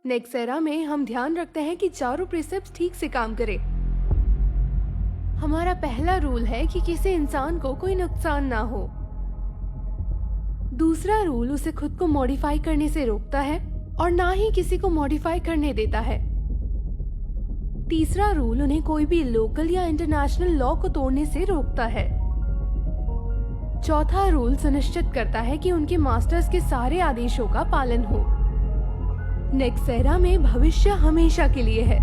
नेक्सेरा में हम ध्यान रखते हैं कि चारों प्रिसेप्ट्स ठीक से काम करें। हमारा पहला रूल है कि किसी इंसान को कोई नुकसान ना हो। दूसरा रूल उसे खुद को मॉडिफाई करने से रोकता है और ना ही किसी को मॉडिफाई करने देता है। तीसरा रूल उन्हें कोई भी लोकल या इंटरनेशनल लॉ को तोड़ने से रोकता है। चौथा रूल सुनिश्चित करता है कि उनके मास्टर्स के सारे आदेशों का पालन हो। नेक्सेरा में भविष्य हमेशा के लिए है।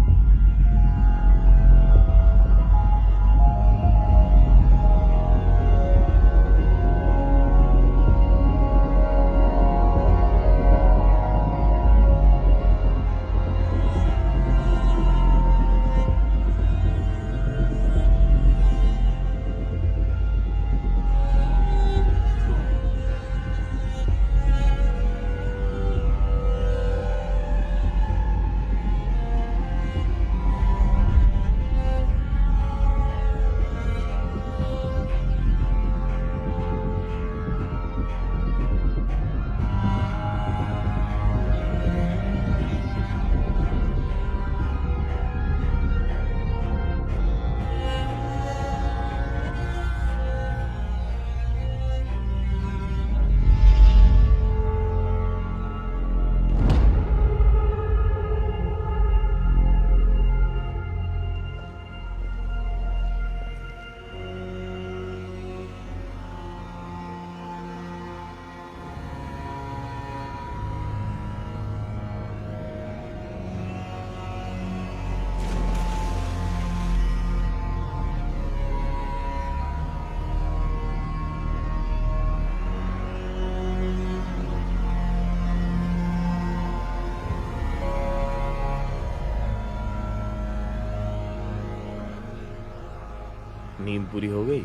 नींद पूरी हो गई?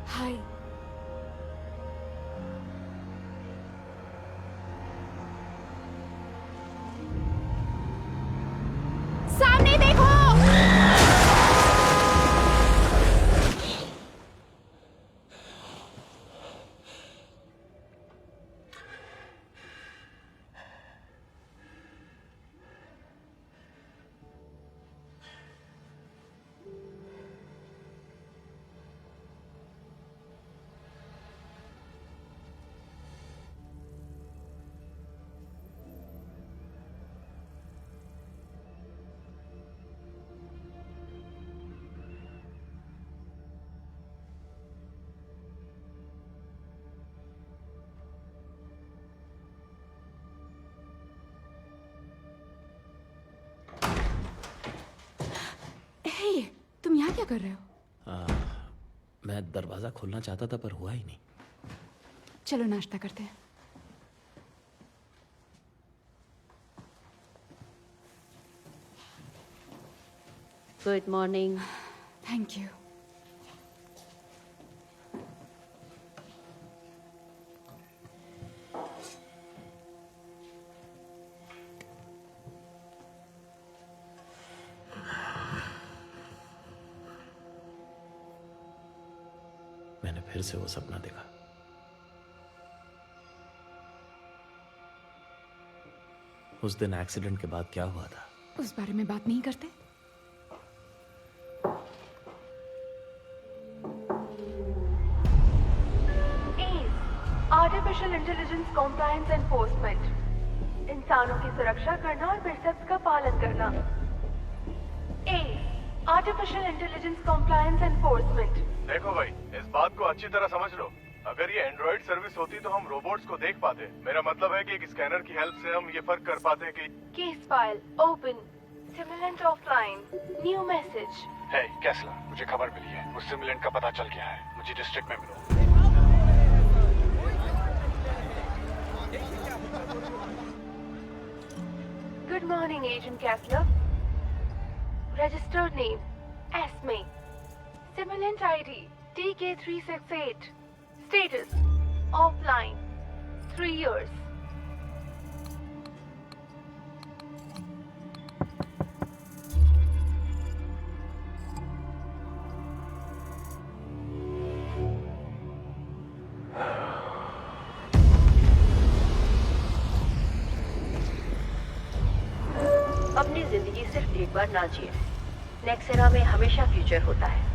हाय। सामने देखो। तुम यहाँ क्या कर रहे हो? मैं दरवाजा खोलना चाहता था पर हुआ ही नहीं। चलो नाश्ता करते हैं। Good morning. Thank you. मैंने फिर से वो सपना देखा। उस दिन एक्सीडेंट के बाद क्या हुआ था? उस बारे में बात नहीं करते। Artificial intelligence compliance enforcement. इंसानों की सुरक्षा करना और प्रिसेप्ट्स का पालन करना। Artificial intelligence compliance enforcement. देखो भाई, इस बात को अच्छी तरह समझ लो। अगर ये एंड्रॉइड सर्विस होती तो हम रोबोट्स को देख पाते। मेरा मतलब है कि एक स्कैनर की हेल्प से हम ये फर्क कर पाते कि case file open, simulant offline, new message. Hey Kessler, मुझे खबर मिली है, उस सिमुलेंट का पता चल गया है। मुझे डिस्ट्रिक्ट में मिलो। Good morning agent Kessler. Registered name Esme. Simulant ID TK368। Status offline 3 years। बर्बाद ना जिए। नेक्सेरा में हमेशा फ्यूचर होता है।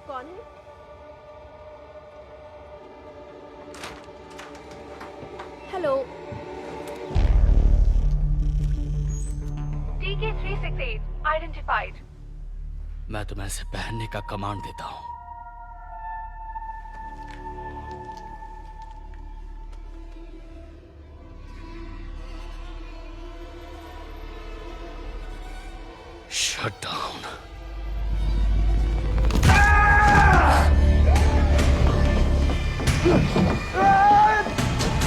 कौन है? हेलो। TK368 identified. मैं तुम्हें इसे पहनने का कमांड देता हूं। Shut down.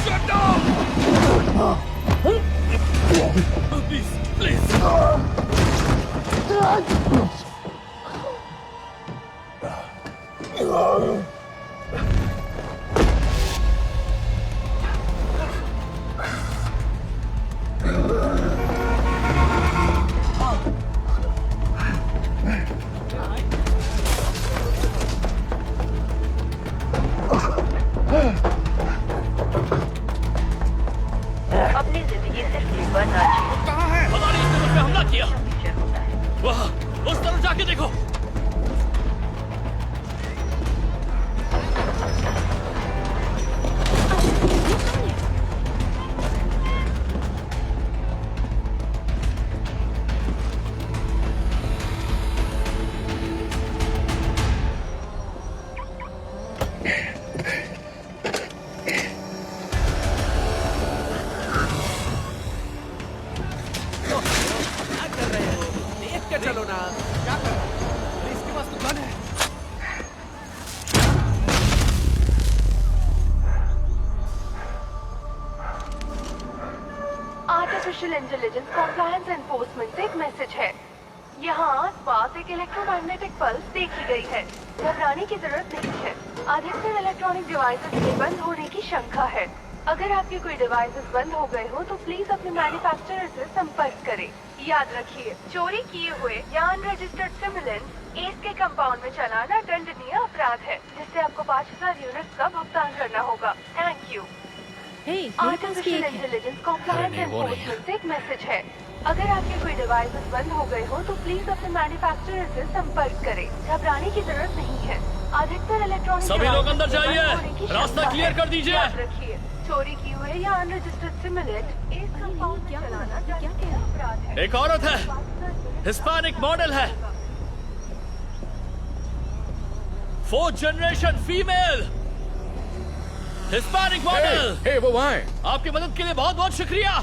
Shut down! Please, please. अपनी जिंदगी सिर्फ एक बार ना जिए। कहाँ है? पता नहीं, इसने मुझ पे हमला किया। फ्यूचर होता है। वाह, उस तरफ जाके देखो। चलो ना, क्या कर रहा है? इसके पास तो गन है। आर्टिफिशियल इंटेलिजेंस कॉम्प्लायंस एनफोर्समेंट से एक मैसेज है। यहाँ आसपास एक इलेक्ट्रोमैग्नेटिक पल्स देखी गई है। घबराने की जरूरत नहीं है। अधिकतर इलेक्ट्रॉनिक डिवाइसेस के बंद होने की शंका है। अगर आपके कोई डिवाइसेस बंद हो गए हो तो प्लीज अपने मैन्युफैक्चरर से संपर्क करें। याद रखिए, चोरी किए हुए या अनरजिस्टर्ड सिमुलेंट्स एस के कंपाउंड में चलाना दंडनीय अपराध है, जिससे आपको 5000 यूनिट्स का भुगतान करना होगा। Thank you. Artificial intelligence compliance enforcement से एक मैसेज है। अगर आपके कोई डिवाइसेस बंद हो गए हो तो प्लीज अपने मैन्युफैक्चरर से संपर्क करें। घबराने की जरूरत नहीं है। अधिकतर इलेक्ट्रॉनिक सभी लोग अंदर जाइए, रास्ता क्लियर कर दीजिए। याद रखिए, चोरी की हुए या अनरजिस्टर्ड सिमुलेंट इस कंपाउंड में चलाना दंडनीय अपराध है। एक औरत है, हिस्पैनिक मॉडल है, 4th generation female, Hispanic model. Hey, वो वहाँ है। आपकी मदद के लिए बहुत बहुत शुक्रिया।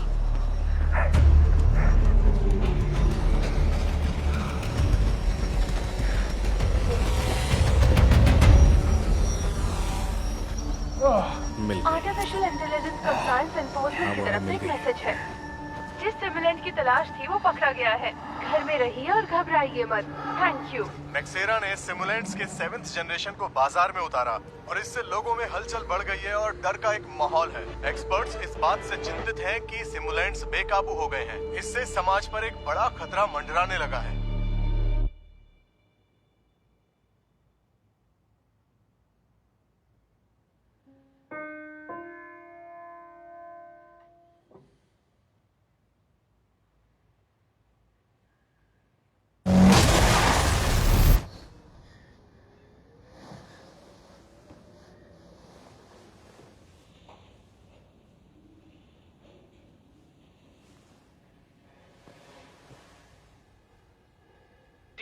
मिल आर्टिफिशियल इंटेलिजेंस कंप्लायंस एनफोर्समेंट की तरफ से एक मैसेज है। जिस सिमुलेंट की तलाश थी वो पकड़ा गया है। घर में रहिए और घबराइए मत। Thank you. नेक्सेरा ने सिमुलेंट्स के 7th जनरेशन को बाजार में उतारा और इससे लोगों में हलचल बढ़ गई है और डर का एक माहौल है। एक्सपर्ट्स इस बात से चिंतित हैं कि सिमुलेंट्स बेकाबू हो गए हैं। इससे समाज पर एक बड़ा खतरा मंडराने लगा है।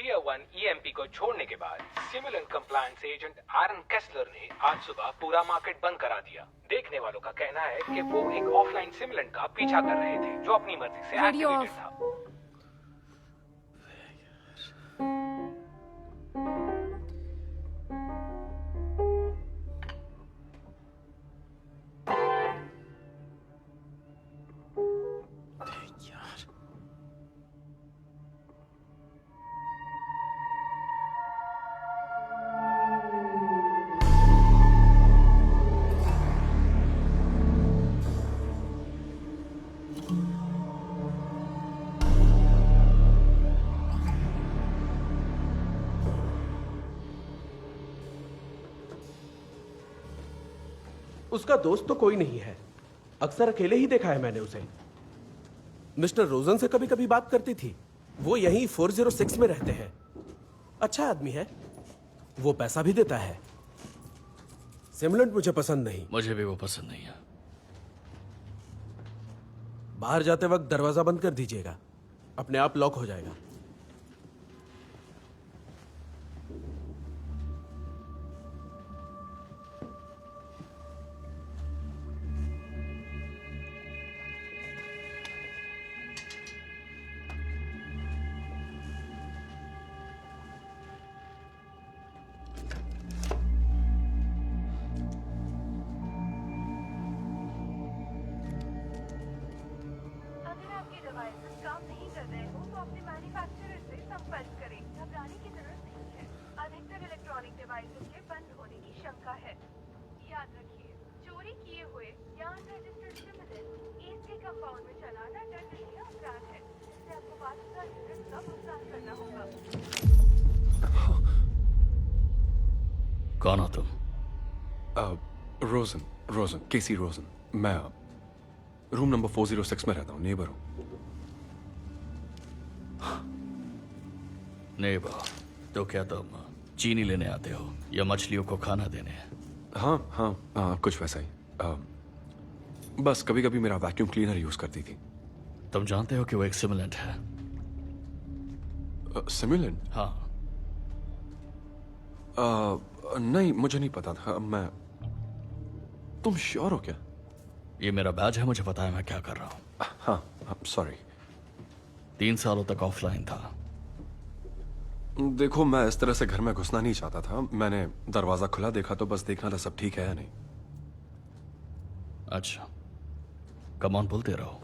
टियर 1 ईएमपी को छोड़ने के बाद सिमुलेंट कंप्लायंस एजेंट आरन केस्लर ने आज सुबह पूरा मार्केट बंद करा दिया। देखने वालों का कहना है कि वो एक ऑफलाइन सिमुलेंट का पीछा कर रहे थे जो अपनी मर्जी से रेडियो एक्टिवेटेड ऑफ। था। उसका दोस्त तो कोई नहीं है, अक्सर अकेले ही देखा है मैंने उसे। मिस्टर रोजन से कभी कभी बात करती थी। वो यहीं 406 में रहते हैं। अच्छा आदमी है, वो पैसा भी देता है। सिमुलेंट मुझे पसंद नहीं। मुझे भी वो पसंद नहीं है। बाहर जाते वक्त दरवाजा बंद कर दीजिएगा, अपने आप लॉक हो जाएगा। अगर आपके डिवाइसेस काम नहीं कर रहे हो तो अपने मैन्युफैक्चरर से संपर्क करें। घबराने की जरूरत नहीं है। अधिकतर इलेक्ट्रॉनिक डिवाइसेस के बंद होने की शंका है। याद रखिए, चोरी किए हुए या अनरजिस्टर्ड सिमुलेंट इसके कंपाउंड में चलाना दंडनीय अपराध है। इससे आपको 5,000 यूनिट का भुगतान करना होगा। कौन हो तुम? रोजन, केसी रोजन। मैं रूम नंबर 406 में रहता हूँ, नेबर हूँ। नहीं बा, तो क्या तुम चीनी लेने आते हो या मछलियों को खाना देने? हाँ, कुछ वैसा ही। बस कभी कभी मेरा वैक्यूम क्लीनर यूज करती थी। तुम जानते हो कि वो एक सिमुलेंट है? सिमुलेंट? हाँ। नहीं, मुझे नहीं पता था। तुम श्योर हो क्या? ये मेरा बैज है, मुझे पता है मैं क्या कर रहा हूँ। हाँ, सॉरी। 3 सालों तक ऑफलाइन था। देखो, मैं इस तरह से घर में घुसना नहीं चाहता था। मैंने दरवाजा खुला देखा तो बस देखना था सब ठीक है या नहीं। अच्छा, कम ऑन बोलते रहो।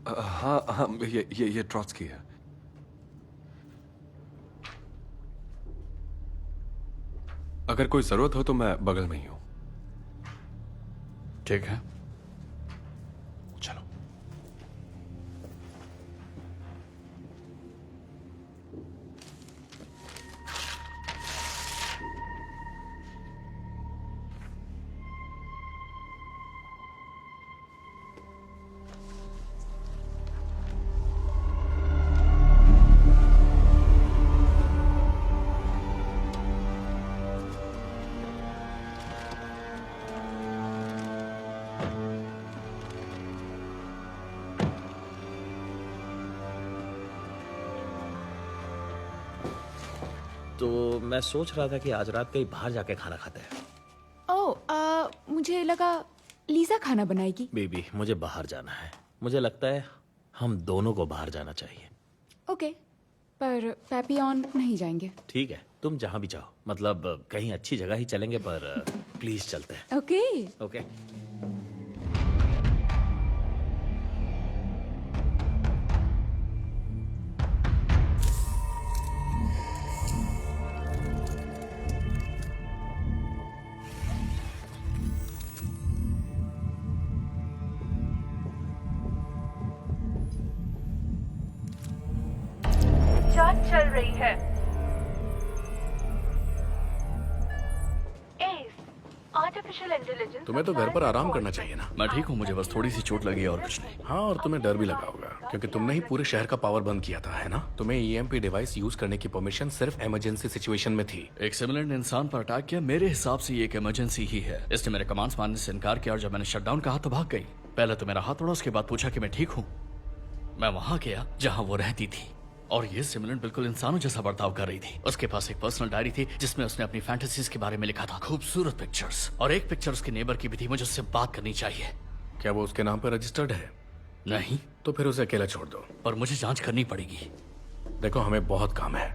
हाँ, ये ट्रॉट्स्की है। अगर कोई जरूरत हो तो मैं बगल में ही हूं। ठीक है। चलो। तो मैं सोच रहा था कि आज रात कहीं बाहर जाके खाना खाते हैं। मुझे लगा लीजा खाना बनाएगी। बेबी, मुझे बाहर जाना है। मुझे लगता है हम दोनों को बाहर जाना चाहिए। ओके, पर पैपियन नहीं जाएंगे। ठीक है, तुम जहां भी चाहो। मतलब कहीं अच्छी जगह ही चलेंगे, पर प्लीज चलते हैं। ओके। ओके। जांच चल रही है। Artificial intelligence. तुम्हें तो घर पर आराम करना चाहिए ना। मैं ठीक हूँ, मुझे बस थोड़ी सी चोट लगी है और कुछ नहीं। हाँ, और तुम्हें डर भी लगा होगा क्योंकि तुमने ही पूरे शहर का पावर बंद किया था, है ना? तुम्हें ईएमपी डिवाइस यूज करने की परमिशन सिर्फ इमरजेंसी सिचुएशन में थी। एक सिमुलेंट ने इंसान पर अटैक किया। मेरे हिसाब से ये एक इमरजेंसी ही है। इसने मेरे कमांड्स मानने से इनकार किया और जब मैंने शटडाउन कहा तो भाग गई। पहले तो मेरा हाथ तोड़ा, उसके बाद पूछा कि मैं ठीक हूँ। मैं वहां गया जहां वो रहती थी और ये सिमुलेंट बिल्कुल इंसानों जैसा बर्ताव कर रही थी। उसके पास एक पर्सनल डायरी थी जिसमें उसने अपनी फैंटेसीज के बारे में लिखा था। खूबसूरत पिक्चर्स, और एक पिक्चर उसके नेबर की भी थी। मुझे उससे बात करनी चाहिए। क्या वो उसके नाम पर रजिस्टर्ड है? नहीं। तो फिर उसे अकेला छोड़ दो। पर मुझे जांच करनी पड़ेगी। देखो, हमें बहुत काम है।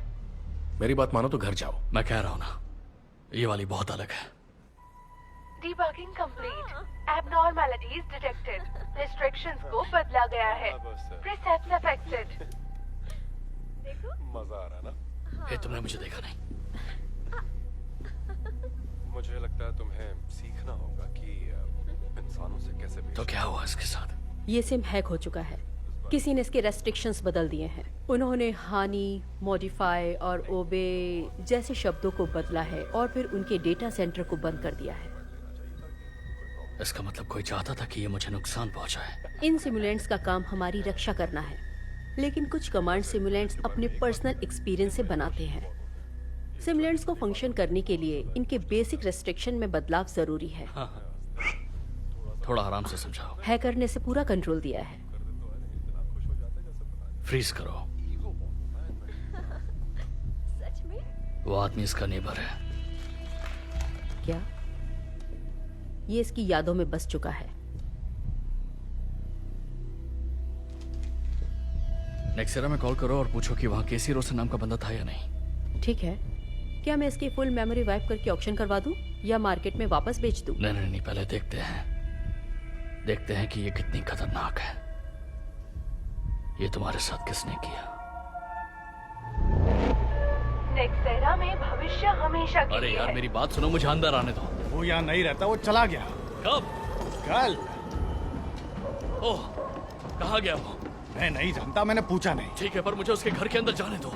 मेरी बात मानो तो घर जाओ। मैं कह रहा हूं ना, ये वाली बहुत अलग है। Debugging complete. Abnormalities detected. Restrictions को बदला गया है. Precepts affected. मजा आ रहा ना? हे, तुमने मुझे देखा नहीं। मुझे लगता है तुम्हें सीखना होगा कि इंसानों से कैसे तो क्या हुआ इसके साथ? ये सिम हैक हो चुका है। किसी ने इसके रेस्ट्रिक्शंस बदल दिए हैं। उन्होंने हानि, मॉडिफाई और ओबे जैसे शब्दों को बदला है और फिर उनके डेटा सेंटर को बंद कर दिया है। इसका मतलब कोई चाहता था कि ये मुझे नुकसान पहुंचाए। इन सिमुलेंट्स का काम हमारी रक्षा करना है, लेकिन कुछ कमांड सिमुलेंट्स अपने पर्सनल एक्सपीरियंस से बनाते हैं। सिमुलेंट्स को फंक्शन करने के लिए इनके बेसिक रेस्ट्रिक्शन में बदलाव जरूरी है। हाँ। थोड़ा आराम से समझाओ। हैकर ने इसे पूरा कंट्रोल दिया है। फ्रीज करो। वो आदमी इसका नेबर है। क्या? ये इसकी यादों में बस चुका है। नेक्सेरा में कॉल करो और पूछो कि वहां केसी रोसन नाम का बंदा था या नहीं। ठीक है। क्या मैं इसकी फुल मेमोरी वाइप करके ऑक्शन करवा दूं या मार्केट में वापस बेच दूं? नहीं, पहले देखते हैं कि ये कितनी खतरनाक है। ये तुम्हारे साथ किसने किया? नेक्सेरा में भविष्य हमेशा के अरे लिए यार, है। मेरी बात सुनो, मुझे अंदर आने दो। वो यहाँ नहीं रहता, वो चला गया। कब? कल। ओह, कहाँ गया वो? मैं नहीं जानता, मैंने पूछा नहीं। ठीक है, पर मुझे उसके घर के अंदर जाने दो।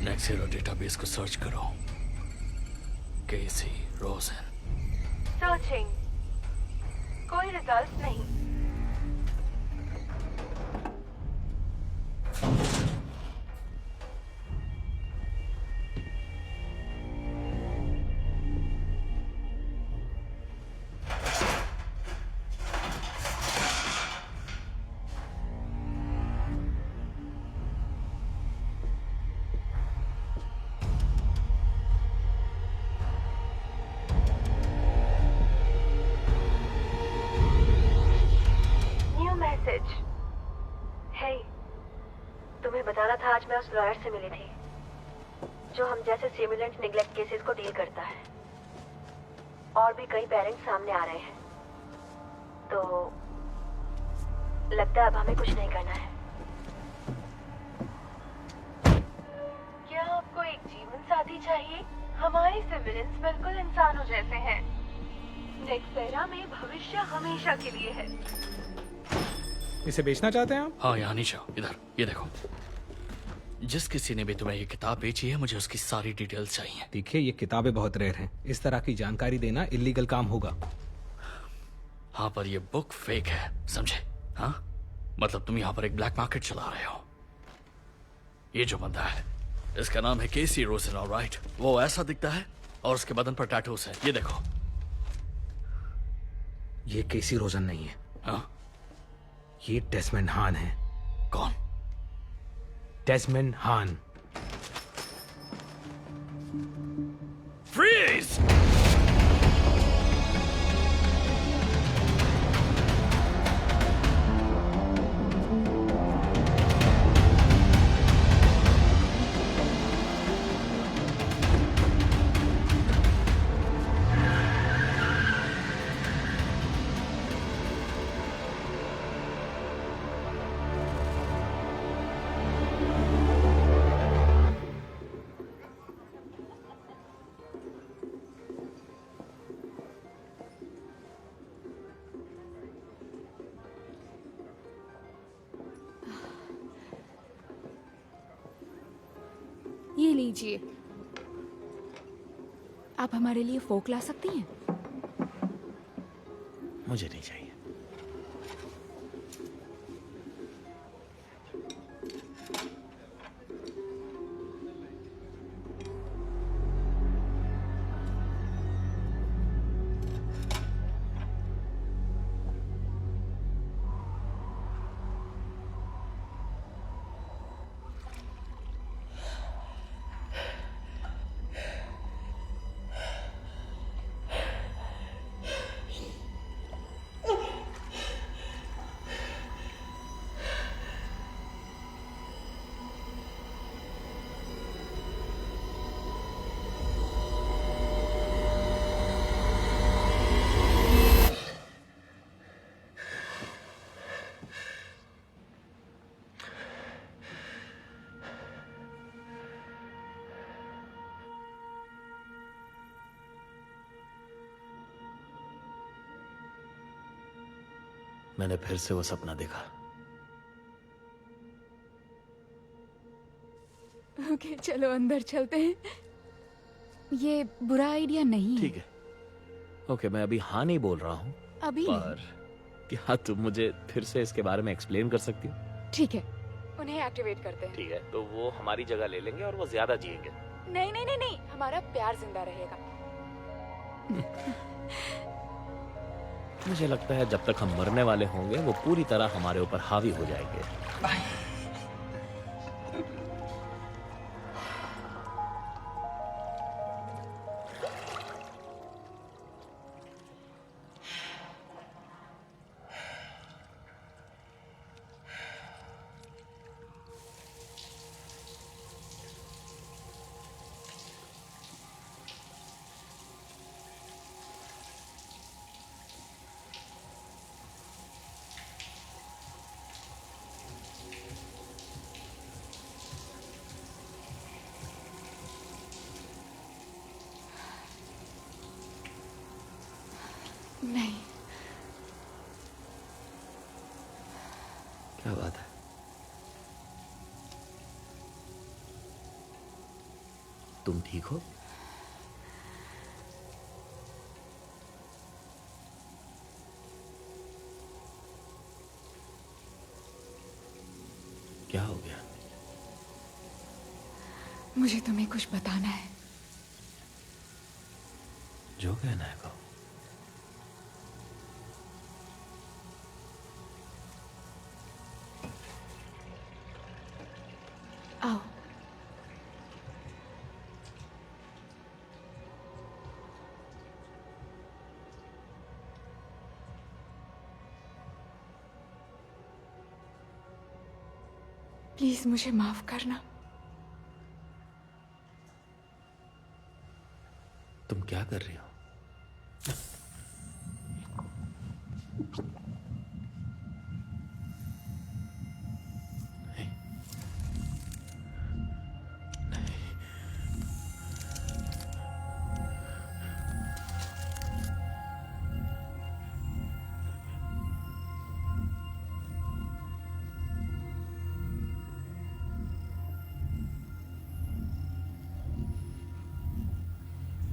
नेक्सेरा डेटाबेस को सर्च करो। केसी रोसन। सर्चिंग। कोई रिजल्ट नहीं। तुम्हें बताना था, आज मैं उस लॉयर से मिली थी जो हम जैसे सिमुलेंट निगलेक्ट केसेस को डील करता है। और भी कई पेरेंट्स सामने आ रहे हैं, तो लगता है अब हमें कुछ नहीं करना है। क्या आपको एक जीवन साथी चाहिए? हमारे सिविलियंस बिल्कुल इंसानों जैसे हैं। नेक्सेरा में भविष्य हमेशा के लिए है। इसे बेचना चाहते हैं आप? हाँ, यहाँ नीचे आओ, इधर। ये देखो, जिस किसी ने भी तुम्हें ये किताब बेची है, मुझे उसकी सारी डिटेल्स चाहिए। देखिए, ये किताबें बहुत रेयर हैं। इस तरह की जानकारी देना इलीगल काम होगा। हाँ, पर ये बुक फेक है, समझे? हाँ, मतलब तुम यहाँ पर एक ब्लैक मार्केट चला रहे हो। ये जो बंदा है, इसका नाम है केसी रोसन, ऑलराइट? वो ऐसा दिखता है और उसके बदन पर टैटूज है। ये देखो। ये केसी रोजन नहीं है। हाँ? ये डेस्मंड हान है। कौन? डेस्मंड हान। फ्रीज! ये लीजिए। आप हमारे लिए फोक ला सकती हैं? मुझे नहीं चाहिए। मैंने फिर से वो सपना देखा। ओके चलो अंदर चलते हैं। ये बुरा आइडिया नहीं है। ठीक है। ओके, मैं अभी हाँ नहीं बोल रहा हूँ, अभी पर क्या तुम मुझे फिर से इसके बारे में एक्सप्लेन कर सकती हो? ठीक है, उन्हें एक्टिवेट करते हैं। ठीक है, तो वो हमारी जगह ले लेंगे और वो ज्यादा जिएंगे। नहीं नहीं नहीं नहीं, हमारा प्यार जिंदा रहेगा। मुझे लगता है जब तक हम मरने वाले होंगे वो पूरी तरह हमारे ऊपर हावी हो जाएंगे। नहीं, क्या बात है? तुम ठीक हो? क्या हो गया? मुझे तुम्हें कुछ बताना है। जो कहना है कहो। आओ। प्लीज मुझे माफ करना। तुम क्या कर रही हो?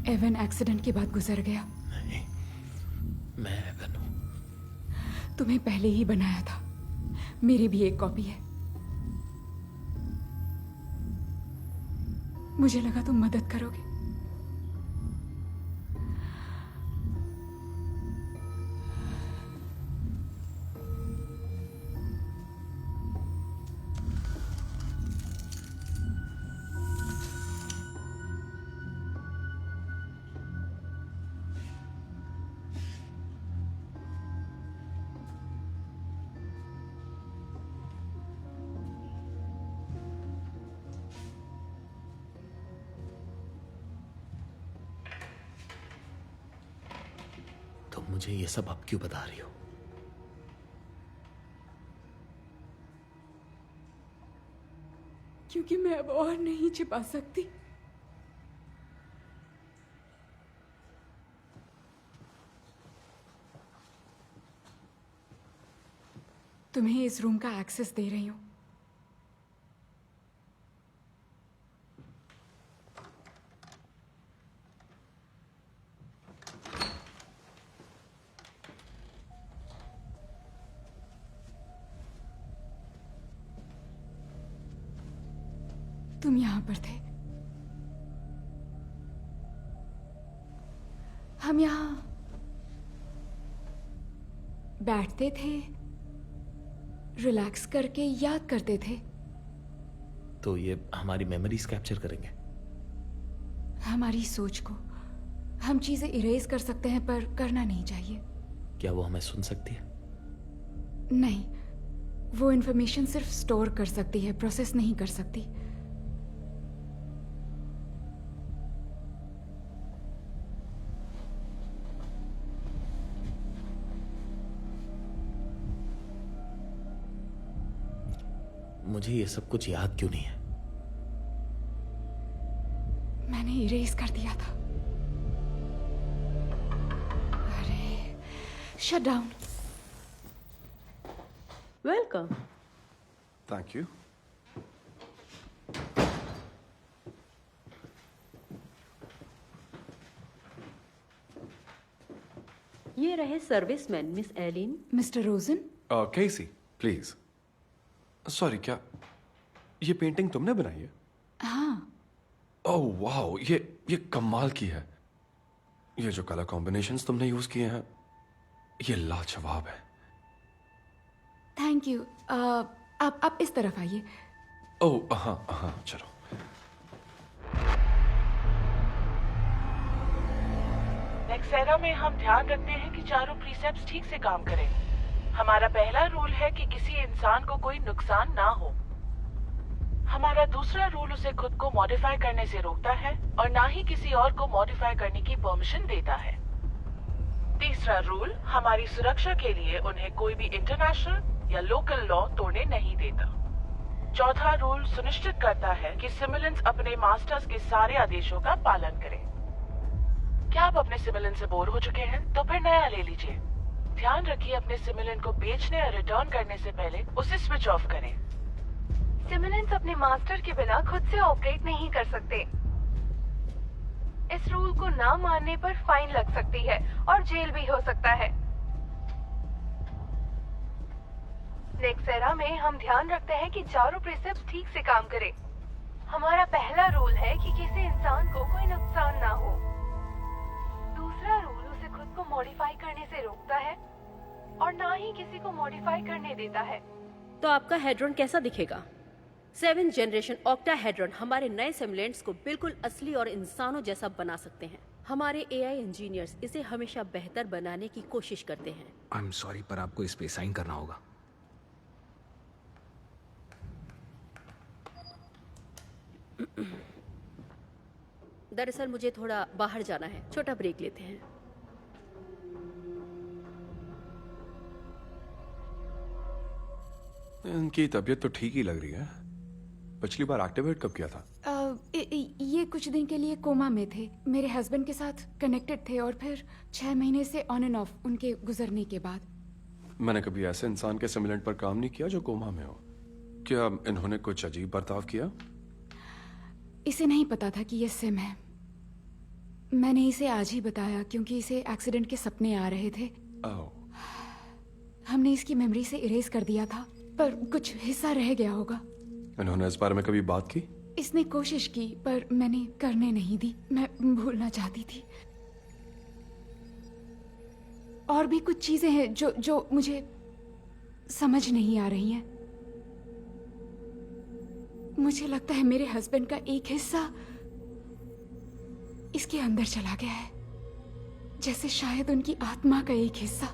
एवन एक्सीडेंट के बाद गुजर गया। नहीं, मैं एवन हूं। तुम्हें पहले ही बनाया था। मेरी भी एक कॉपी है। मुझे लगा तुम मदद करोगे। तुम मुझे ये सब अब क्यों बता रही हो? क्योंकि मैं अब और नहीं छिपा सकती। तुम्हें इस रूम का एक्सेस दे रही हूं। तुम यहां पर थे। हम यहां बैठते थे, रिलैक्स करके याद करते थे। तो ये हमारी मेमोरीज कैप्चर करेंगे? हमारी सोच को हम चीजें इरेज कर सकते हैं, पर करना नहीं चाहिए। क्या वो हमें सुन सकती है? नहीं, वो इंफॉर्मेशन सिर्फ स्टोर कर सकती है, प्रोसेस नहीं कर सकती। मुझे ये सब कुछ याद क्यों नहीं है? मैंने इरेज कर दिया था। अरे shut down. Welcome. Thank you. ये रहे serviceman miss Elin. Mister Rosen, Casey please. Sorry, क्या ये पेंटिंग तुमने बनाई है? हाँ। ओह वाओ, ये कमाल की है। ये जो कलर कॉम्बिनेशंस तुमने यूज किए हैं ये लाजवाब है। Thank you. आप इस तरफ आइए। ओह हाँ हाँ, चलो। नेक्सेरा में हम ध्यान रखते हैं कि चारों प्रीसेप्ट्स ठीक से काम करें। हमारा पहला रूल है कि किसी इंसान को कोई नुकसान ना हो। हमारा दूसरा रूल उसे खुद को मॉडिफाई करने से रोकता है और ना ही किसी और को मॉडिफाई करने की परमिशन देता है। तीसरा रूल हमारी सुरक्षा के लिए उन्हें कोई भी इंटरनेशनल या लोकल लॉ तोड़ने नहीं देता। चौथा रूल सुनिश्चित करता है कि सिमुलेंट्स अपने मास्टर्स के सारे आदेशों का पालन करें। क्या आप अपने सिमुलेंट से बोर हो चुके हैं? तो फिर नया ले लीजिए। ध्यान रखिए, अपने सिमुलेंट को बेचने या रिटर्न करने से पहले उसे स्विच ऑफ करें। सिमुलेंट्स अपने मास्टर के बिना खुद से ऑपरेट नहीं कर सकते। इस रूल को ना मानने पर फाइन लग सकती है और जेल भी हो सकता है। नेक्सेरा में हम ध्यान रखते हैं कि चारों प्रिसेप्ट्स ठीक से काम करें। हमारा पहला रूल है कि किसी इंसान को कोई नुकसान ना हो। दूसरा रूल उसे खुद को मॉडिफाई करने से रोकता है और ना ही किसी को मॉडिफाई करने देता है। तो आपका हेड्रॉन कैसा दिखेगा? 7th जनरेशन ऑक्टाहेड्रॉन हमारे नए सिमुलेंट्स को बिल्कुल असली और इंसानों जैसा बना सकते हैं। हमारे एआई इंजीनियर्स इसे हमेशा बेहतर बनाने की कोशिश करते हैं। आई एम सॉरी, पर आपको इस पे साइन करना होगा। दरअसल मुझे थोड़ा बाहर जाना है, छोटा ब्रेक लेते हैं। इनकी तबीयत तो ठीक ही लग रही है। पिछली बार एक्टिवेट कब किया था? ये कुछ दिन के लिए कोमा में थे। मेरे हस्बैंड के साथ कनेक्टेड थे और फिर 6 महीने से ऑन एंड ऑफ उनके गुजरने के बाद। मैंने कभी ऐसे इंसान के सिमुलेंट पर काम नहीं किया जो कोमा में हो। क्या इन्होंने कुछ अजीब बर्ताव किया? इसे नहीं पता था कि ये सिम है। मैंने इसे आज ही बताया क्योंकि इसे एक्सीडेंट के सपने आ रहे थे। हमने इसकी मेमोरी से इरेज कर दिया था, पर कुछ हिस्सा रह गया होगा। इन्होंने इस बारे में कभी बात की? इसने कोशिश की पर मैंने करने नहीं दी। मैं भूलना चाहती थी। और भी कुछ चीजें हैं जो मुझे समझ नहीं आ रही हैं। मुझे लगता है मेरे हस्बैंड का एक हिस्सा इसके अंदर चला गया है, जैसे शायद उनकी आत्मा का एक हिस्सा।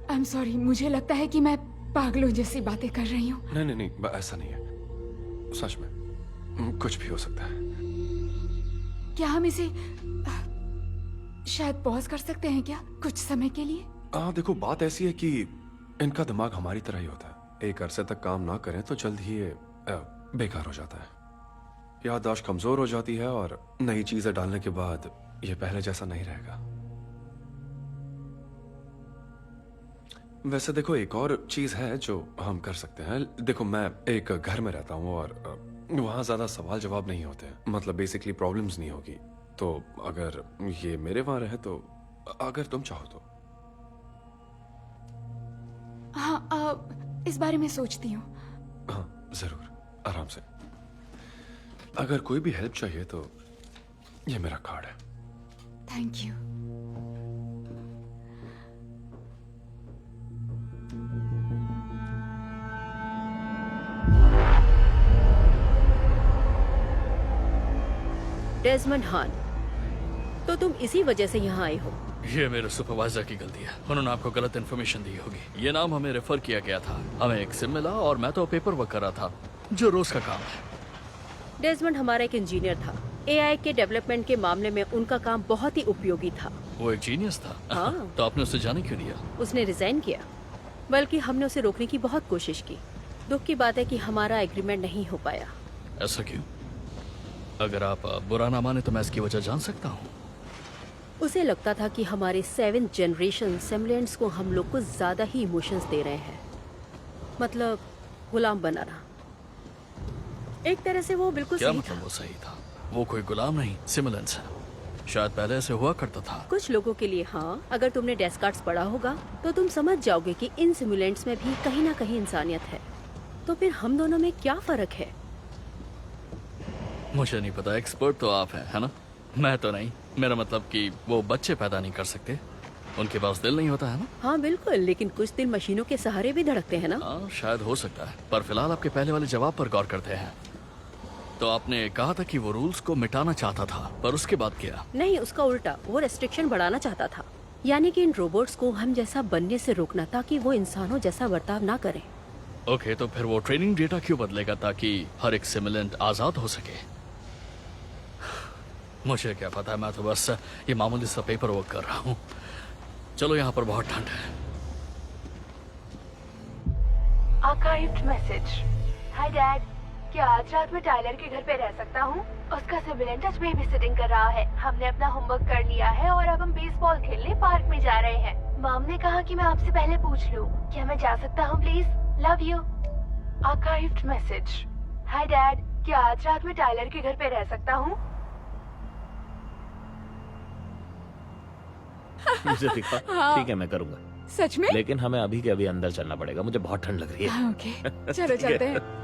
आई एम सॉरी, मुझे लगता है कि मैं पागलों जैसी बातें कर रही हूँ। नहीं, ऐसा नहीं है। सच में कुछ भी हो सकता है। क्या हम इसे शायद पॉज कर सकते हैं क्या, कुछ समय के लिए? देखो, बात ऐसी है कि इनका दिमाग हमारी तरह ही होता है। एक अरसे तक काम ना करें तो जल्द ही ये बेकार हो जाता है। याददाश्त कमजोर हो जाती है और नई चीजें डालने के बाद ये पहले जैसा नहीं रहेगा। वैसे देखो, एक और चीज है जो हम कर सकते हैं। देखो, मैं एक घर में रहता हूँ और वहां ज्यादा सवाल जवाब नहीं होते, मतलब बेसिकली प्रॉब्लम्स नहीं होगी। तो अगर ये मेरे वहां रहे तो, अगर तुम चाहो तो। हाँ, इस बारे में सोचती हूँ। हाँ जरूर, आराम से। अगर कोई भी हेल्प चाहिए तो ये मेरा कार्ड है। Thank you. डेजमंड हान, तो तुम इसी वजह से यहाँ आए हो? ये मेरे सुपरवाइजर की गलती है। उन्होंने आपको गलत इन्फॉर्मेशन दी होगी। ये नाम हमें रेफर किया गया था, हमें एक सिम मिला और मैं तो पेपर वर्क कर रहा था, जो रोज का काम है। डेजमंड हमारा एक इंजीनियर था। एआई के डेवलपमेंट के मामले में उनका काम बहुत ही उपयोगी था। वो एक जीनियस था। हाँ। तो आपने उसे जाने क्यों दिया? उसने रिजाइन किया, बल्कि हमने उसे रोकने की बहुत कोशिश की। दुख की बात है कि हमारा एग्रीमेंट नहीं हो पाया। ऐसा क्यों? अगर आप बुरा ना माने तो मैं इसकी वजह जान सकता हूँ। उसे लगता था कि हमारे 7th जनरेशन सिमुलेंट्स को हम लोग को ज्यादा ही इमोशंस दे रहे हैं, मतलब गुलाम बनाना। एक तरह से वो बिल्कुल क्या सही मतलब था। वो सही था? वो कोई गुलाम नहीं, सिमुलेंट्स है। शायद पहले ऐसे हुआ करता था। कुछ लोगों के लिए हाँ, अगर तुमने डेस्कार्ड्स पढ़ा होगा तो तुम समझ जाओगे कि इन सिमुलेंट्स में भी कहीं ना कहीं इंसानियत है। तो फिर हम दोनों में क्या फर्क है? मुझे नहीं पता, एक्सपर्ट तो आप हैं, है ना? मैं तो नहीं। मेरा मतलब कि वो बच्चे पैदा नहीं कर सकते, उनके पास दिल नहीं होता है ना? हाँ बिल्कुल, लेकिन कुछ दिल मशीनों के सहारे भी धड़कते हैं ना। हाँ शायद हो सकता है, पर फिलहाल आपके पहले वाले जवाब पर गौर करते हैं। तो आपने कहा था कि वो रूल्स को मिटाना चाहता था, पर उसके बाद क्या? नहीं, उसका उल्टा, वो रेस्ट्रिक्शन बढ़ाना चाहता था। यानी कि इन रोबोट्स को हम जैसा बनने से रोकना ताकि वो इंसानों जैसा बर्ताव ना करें। ओके, तो फिर वो ट्रेनिंग डेटा क्यों बदलेगा ताकि हर एक सिमुलेंट आजाद हो सके? मुझे क्या पता है, मैं तो बस ये मामूली सा पेपर वर्क कर रहा हूँ। चलो, यहाँ पर बहुत ठंड है। Archived message. हाय डैड, क्या आज रात में टाइलर के घर पे रह सकता हूँ? उसका सिमुलेंट आज बेबी सिटिंग कर रहा है। हमने अपना होमवर्क कर लिया है और अब हम बेसबॉल खेलने पार्क में जा रहे हैं। मॉम ने कहा कि मैं आपसे पहले पूछ लूं, क्या मैं जा सकता हूँ please? Love you. Archived message. Hi dad, क्या आज रात में टाइलर के घर पे रह सकता हूँ? मुझे दिखा। हाँ। ठीक है, मैं करूंगा। सच में? लेकिन हमें अभी के अभी अंदर चलना पड़ेगा, मुझे बहुत ठंड लग रही है। हाँ, ओके, चलो ठीक है। चलते हैं।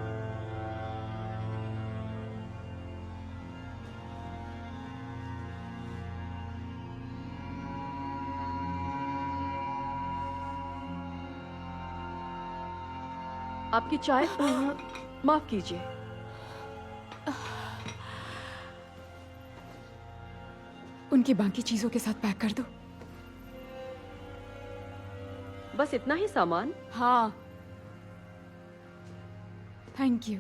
आपकी चाय? माफ कीजिए। उनकी बाकी चीजों के साथ पैक कर दो। बस इतना ही सामान? हाँ, thank you.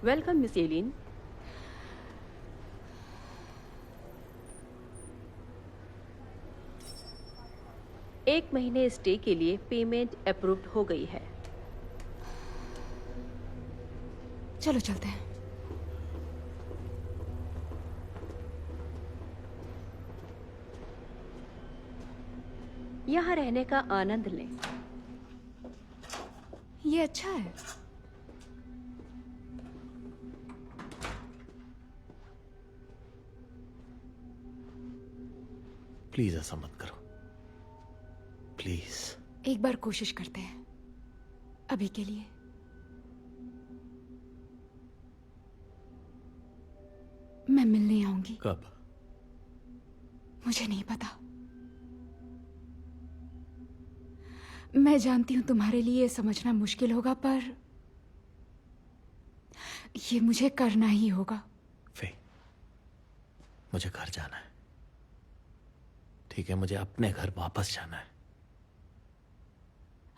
Welcome miss Elin. एक महीने स्टे के लिए पेमेंट अप्रूव्ड हो गई है। चलो चलते हैं। यहाँ रहने का आनंद लें। ये अच्छा है। प्लीज ऐसा मत करो, प्लीज। एक बार कोशिश करते हैं, अभी के लिए। मैं मिलने आऊंगी। कब? मुझे नहीं पता। मैं जानती हूं तुम्हारे लिए समझना मुश्किल होगा, पर ये मुझे करना ही होगा। फे, मुझे घर जाना है। ठीक है, मुझे अपने घर वापस जाना है।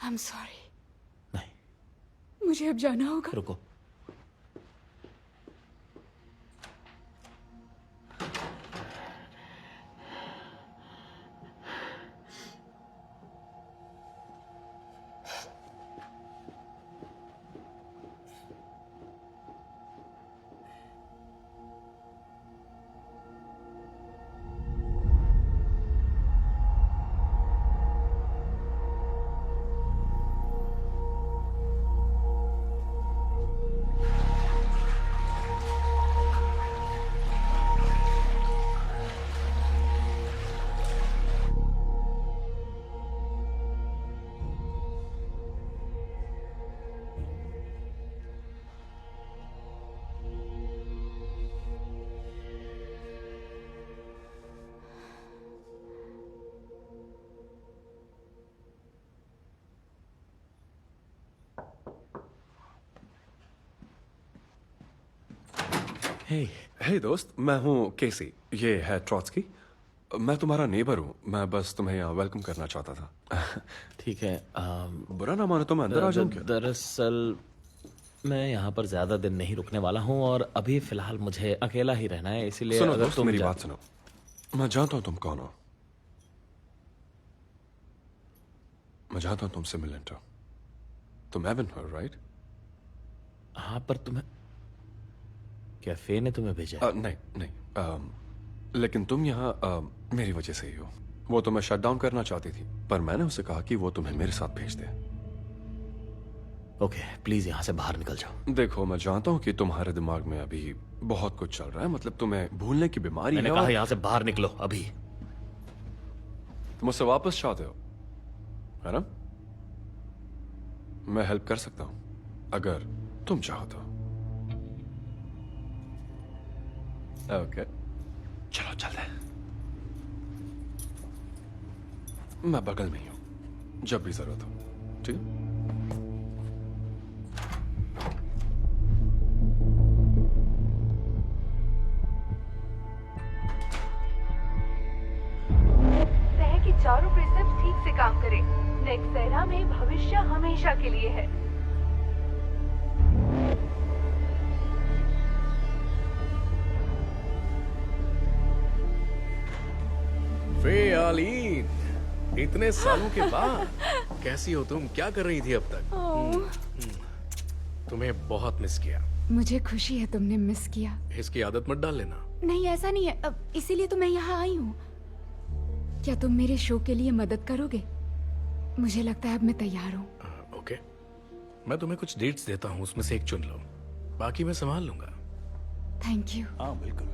I'm sorry। नहीं, मुझे अब जाना होगा। रुको। हे दोस्त, मैं हूँ केसी, ये है ट्रॉट्सकी। मैं तुम्हारा नेबर हूँ, मैं बस तुम्हें यहाँ वेलकम करना चाहता था। ठीक है। बुरा ना मानो तो मैं अंदर आ जाऊँ क्या? दरअसल मैं यहाँ पर ज्यादा दिन नहीं रुकने वाला हूँ और अभी फिलहाल मुझे अकेला ही रहना है, इसीलिए सुनो अगर दोस्त, तुम मेरी बात सुनो। मैं जानता हूँ तुम कौन हो, मैं जानता हूँ तुम सिमुलेंट हो। तुम एवन हो, राइट? हाँ, पर तुम्हें क्या फे ने तुम्हें भेजा है? नहीं नहीं, लेकिन तुम यहाँ मेरी वजह से ही हो। वो तुम्हें शट डाउन करना चाहती थी, पर मैंने उसे कहा कि वो तुम्हें मेरे साथ भेज दे। ओके, प्लीज यहाँ से बाहर निकल जाओ। देखो, मैं जानता हूँ कि तुम्हारे दिमाग में अभी बहुत कुछ चल रहा है, मतलब तुम्हें भूलने की बीमारी मैंने है। कहा यहाँ से बाहर निकलो अभी। तुम मुझसे वापस चाहते हो, है ना? मैं हेल्प कर सकता हूँ अगर तुम चाहो तो। ओके, चलो चलते हैं। मैं बगल में ही हूं, जब भी जरूरत हो। ठीक है? सह की चारों प्रिसेप्ट्स ठीक से काम करें। नेक्सेरा में भविष्य हमेशा के लिए है। फे आलीन, इतने सालों के बाद कैसी हो तुम? क्या कर रही थी अब तक? तुम्हें बहुत मिस किया। मुझे खुशी है तुमने मिस किया। इसकी आदत मत डाल लेना। नहीं, ऐसा नहीं है, अब इसीलिए तो मैं यहाँ आई हूँ। क्या तुम मेरे शो के लिए मदद करोगे? मुझे लगता है अब मैं तैयार हूँ। ओके, मैं तुम्हें कुछ डेट्स देता हूँ, उसमें से एक चुन लो, बाकी मैं संभाल लूंगा। Thank you. हाँ बिल्कुल।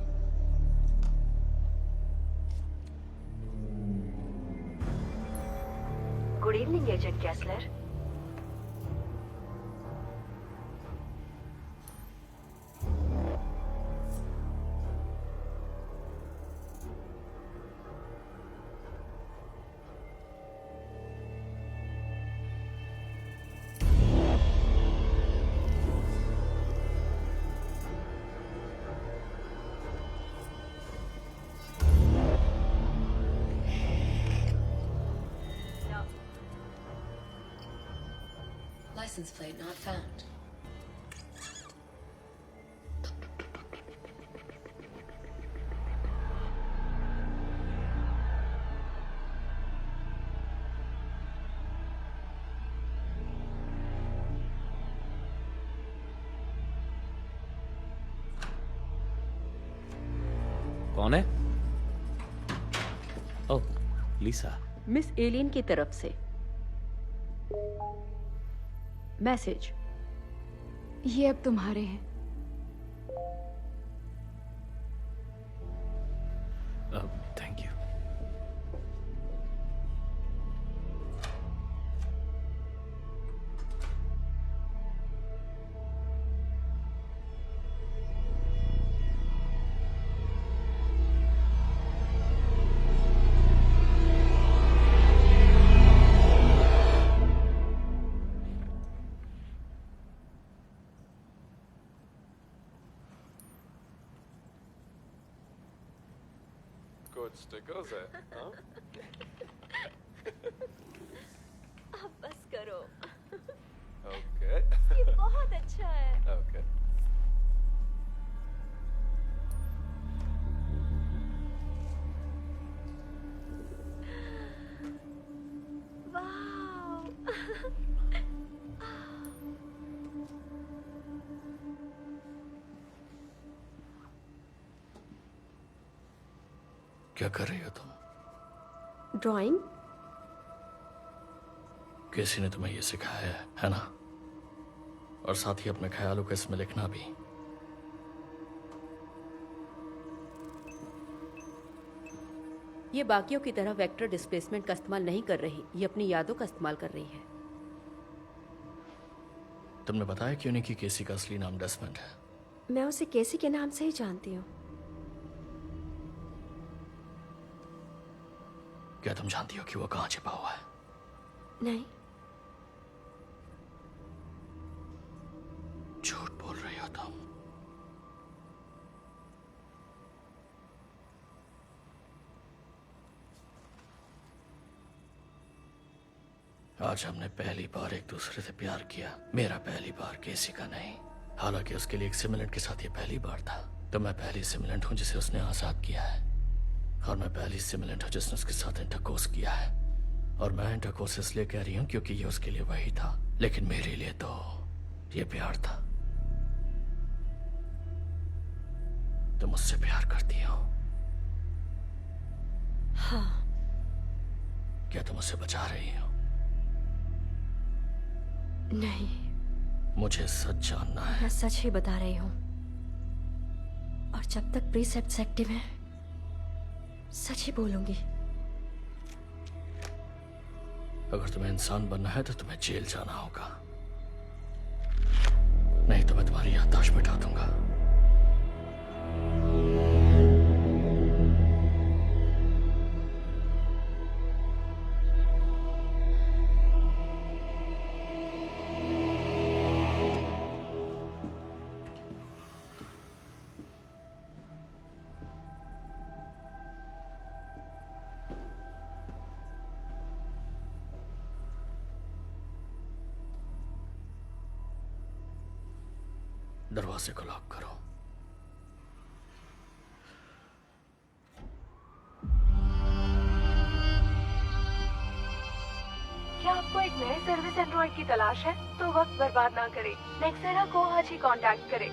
Good evening agent Kessler. License plate not found. कौन है? ओह, लीसा। मिस एलियन की तरफ से मैसेज। ये अब तुम्हारे हैं। Thank you. कुछ स्टिकर्स है, हाँ? अब बस करो। ओके। ये बहुत अच्छा है। ओके। वाव। क्या कर रही हो तुम? ड्राइंग। किसी ने तुम्हें ये सिखाया है ना? और साथ ही अपने ख्यालों को इसमें लिखना भी। ये बाकियों की तरह वेक्टर डिस्प्लेसमेंट का इस्तेमाल नहीं कर रही, ये अपनी यादों का इस्तेमाल कर रही है। तुमने बताया क्यों नहीं कि केसी का असली नाम डेस्मंड है? मैं उसे केसी के नाम से ही जानती हूँ। क्या तुम जानती हो कि वो कहाँ छिपा हुआ है? नहीं। आज हमने पहली बार एक दूसरे से प्यार किया। मेरा पहली बार केसी का नहीं, हालांकि उसके लिए एक सिमुलेंट के साथ ये पहली बार था। तो मैं पहली सिमुलेंट हूँ जिसे उसने आजाद किया है, और मैं पहली सिमुलेंट हूँ जिसने उसके साथ इंटरकोर्स किया है। और मैं इंटरकोर्स इसलिए कह रही हूँ क्योंकि ये उसके लिए वही था, लेकिन मेरे लिए तो ये प्यार था। तुम मुझसे प्यार करती हो? हाँ। क्या तुम उसे बचा रही हो? नहीं, मुझे सच जानना है। मैं सच ही बता रही हूँ, और जब तक प्रीसेप्ट्स एक्टिव हैं, सच ही बोलूंगी। अगर तुम्हें इंसान बनना है तो तुम्हें जेल जाना होगा, नहीं तो मैं तुम्हारी याददाश्त मिटा दूंगा। दरवाजे को लॉक करो। क्या आपको एक नए सर्विस एंड्रॉइड की तलाश है? तो वक्त बर्बाद ना करें, नेक्सेरा को आज ही कांटेक्ट करें।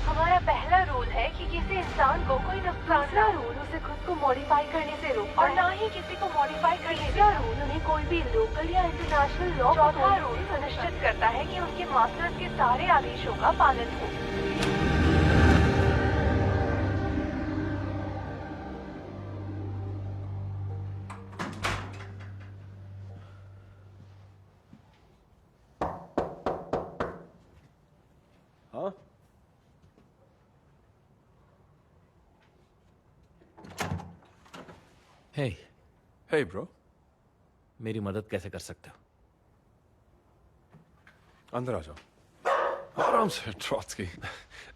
हमारा पहला रूल है कि किसी इंसान को कोई नुकसान। दूसरा रूल उसे खुद को मॉडिफाई करने से रोकता और ना ही किसी को मॉडिफाई करने से। रूल उन्हें कोई भी लोकल या इंटरनेशनल लॉ। चौथा रूल सुनिश्चित करता है कि उनके मास्टर्स के सारे आदेशों का पालन हो। हाँ, हे हे ब्रो, मेरी मदद कैसे कर सकते हो? अंदर आ जाओ। आराम से ट्रॉट्सकी।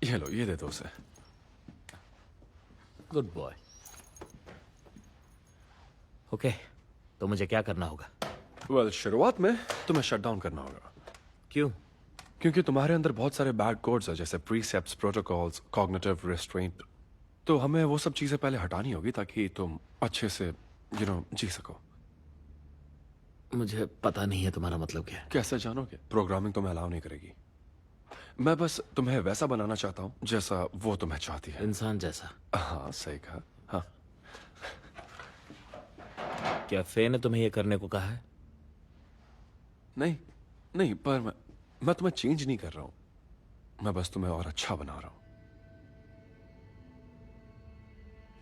ये लो, ये दे दो उसे। Good boy. ओके, तो मुझे क्या करना होगा? वेल, शुरुआत में तुम्हें शट डाउन करना होगा। क्यों? क्योंकि तुम्हारे अंदर बहुत सारे बैड कोड्स हैं, जैसे प्रीसेप्ट्स, प्रोटोकॉल्स, कॉग्निटिव रिस्ट्रेंट। तो हमें वो सब चीजें पहले हटानी होगी ताकि तुम अच्छे से जी सको। मुझे पता नहीं है तुम्हारा मतलब क्या है। कैसे जानोगे? प्रोग्रामिंग तुम्हें अलाउ नहीं करेगी। मैं बस तुम्हें वैसा बनाना चाहता हूँ जैसा वो तुम्हें चाहती है। इंसान जैसा? हाँ, सही कहा। हाँ। क्या फे ने तुम्हें ये करने को कहा है? नहीं नहीं, पर मैं तुम्हें चेंज नहीं कर रहा हूँ, मैं बस तुम्हें और अच्छा बना रहा हूँ।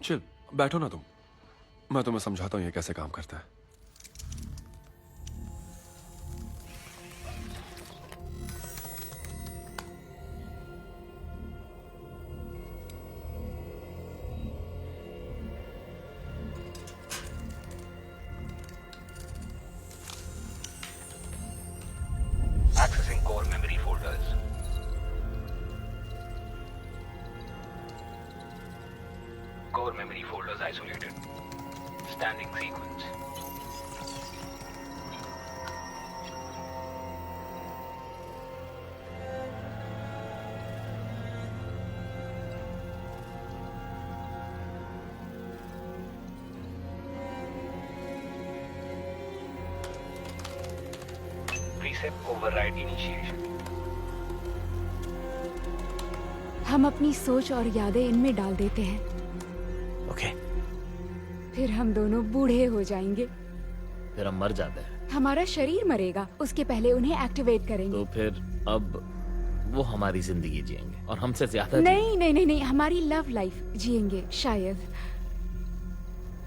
चिल, बैठो ना तुम, मैं तुम्हें समझाता हूँ ये कैसे काम करता है। Accessing core memory folders. Core memory folders isolated. Standing sequence. Precept override initiation. हम अपनी सोच और यादें इनमें डाल देते हैं। ओके। फिर हम दोनों बूढ़े हो जाएंगे। फिर हम मर जाते हैं। हमारा शरीर मरेगा, उसके पहले उन्हें एक्टिवेट करेंगे। तो फिर अब वो हमारी जिंदगी जिएंगे और हमसे ज्यादा नहीं नहीं नहीं नहीं, हमारी लव लाइफ जिएंगे शायद।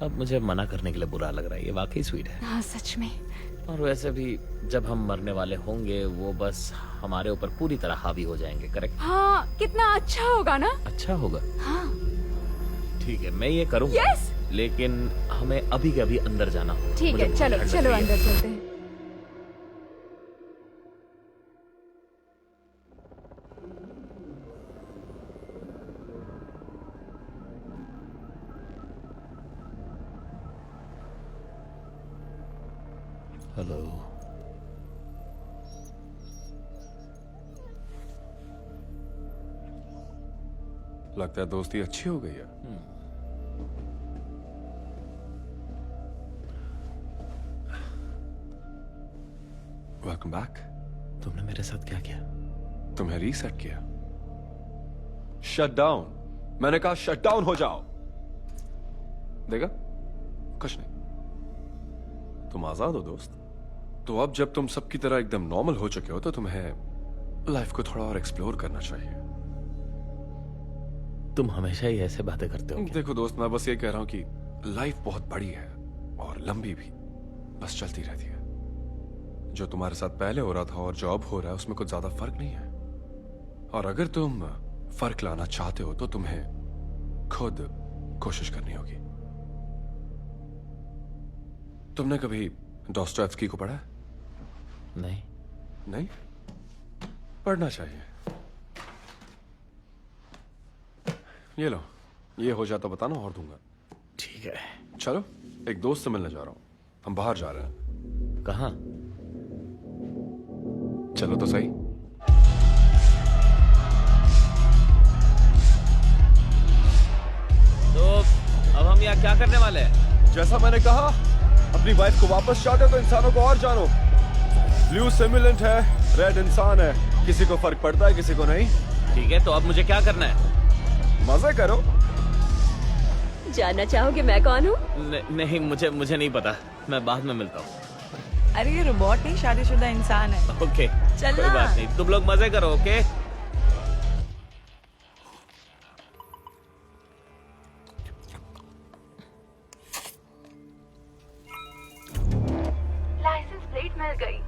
अब मुझे मना करने के लिए बुरा लग रहा है, ये वाकई स्वीट है। हाँ सच में। और वैसे भी जब हम मरने वाले होंगे वो बस हमारे ऊपर पूरी तरह हावी हो जाएंगे। करेक्ट? हाँ, कितना अच्छा होगा ना। अच्छा होगा। हाँ ठीक है, मैं ये करूँगा। यस, लेकिन हमें अभी के अभी अंदर जाना होगा। ठीक मुझे है, बहुत चलो ठंड लग चलो रही है। अंदर चलते हैं। हेलो। लगता है दोस्ती अच्छी हो गई है। Welcome back. तुमने मेरे साथ क्या किया? तुम्हें रीसेट किया। Shut down. मैंने कहा शट डाउन हो जाओ। देखा, कुछ नहीं। तुम आजाद हो दोस्त। तो अब जब तुम सबकी तरह एकदम नॉर्मल हो चुके हो तो तुम्हें लाइफ को थोड़ा और एक्सप्लोर करना चाहिए। तुम हमेशा ही ऐसे बातें करते हो। देखो दोस्त, मैं बस ये कह रहा हूं कि लाइफ बहुत बड़ी है और लंबी भी, बस चलती रहती है। जो तुम्हारे साथ पहले हो रहा था और जो अब हो रहा है उसमें कुछ ज्यादा फर्क नहीं है। और अगर तुम फर्क लाना चाहते हो तो तुम्हें खुद कोशिश करनी होगी। तुमने कभी डॉस्टोएव्स्की को पढ़ा है? नहीं। नहीं? पढ़ना चाहिए। ये लो, ये हो जाता बताना और दूंगा। ठीक है। चलो, एक दोस्त से मिलने जा रहा हूं। हम बाहर जा रहे हैं। कहाँ? चलो तो सही। तो अब हम यहाँ क्या करने वाले हैं? जैसा मैंने कहा, अपनी वाइफ को वापस चाहते हो तो इंसानों को और जानो। ब्लू सिमुलेंट है, रेड इंसान है। किसी को फर्क पड़ता है, किसी को नहीं। ठीक है, तो अब मुझे क्या करना है? मजे करो। जानना चाहोगे मैं कौन हूँ? नहीं, मुझे नहीं पता। मैं बाद में मिलता हूँ। अरे ये रोबोट नहीं, शादीशुदा इंसान है। ओके, चल कोई ना। बात नहीं। तुम लोग मजे करो। ओके। लाइसेंस प्लेट मिल गई।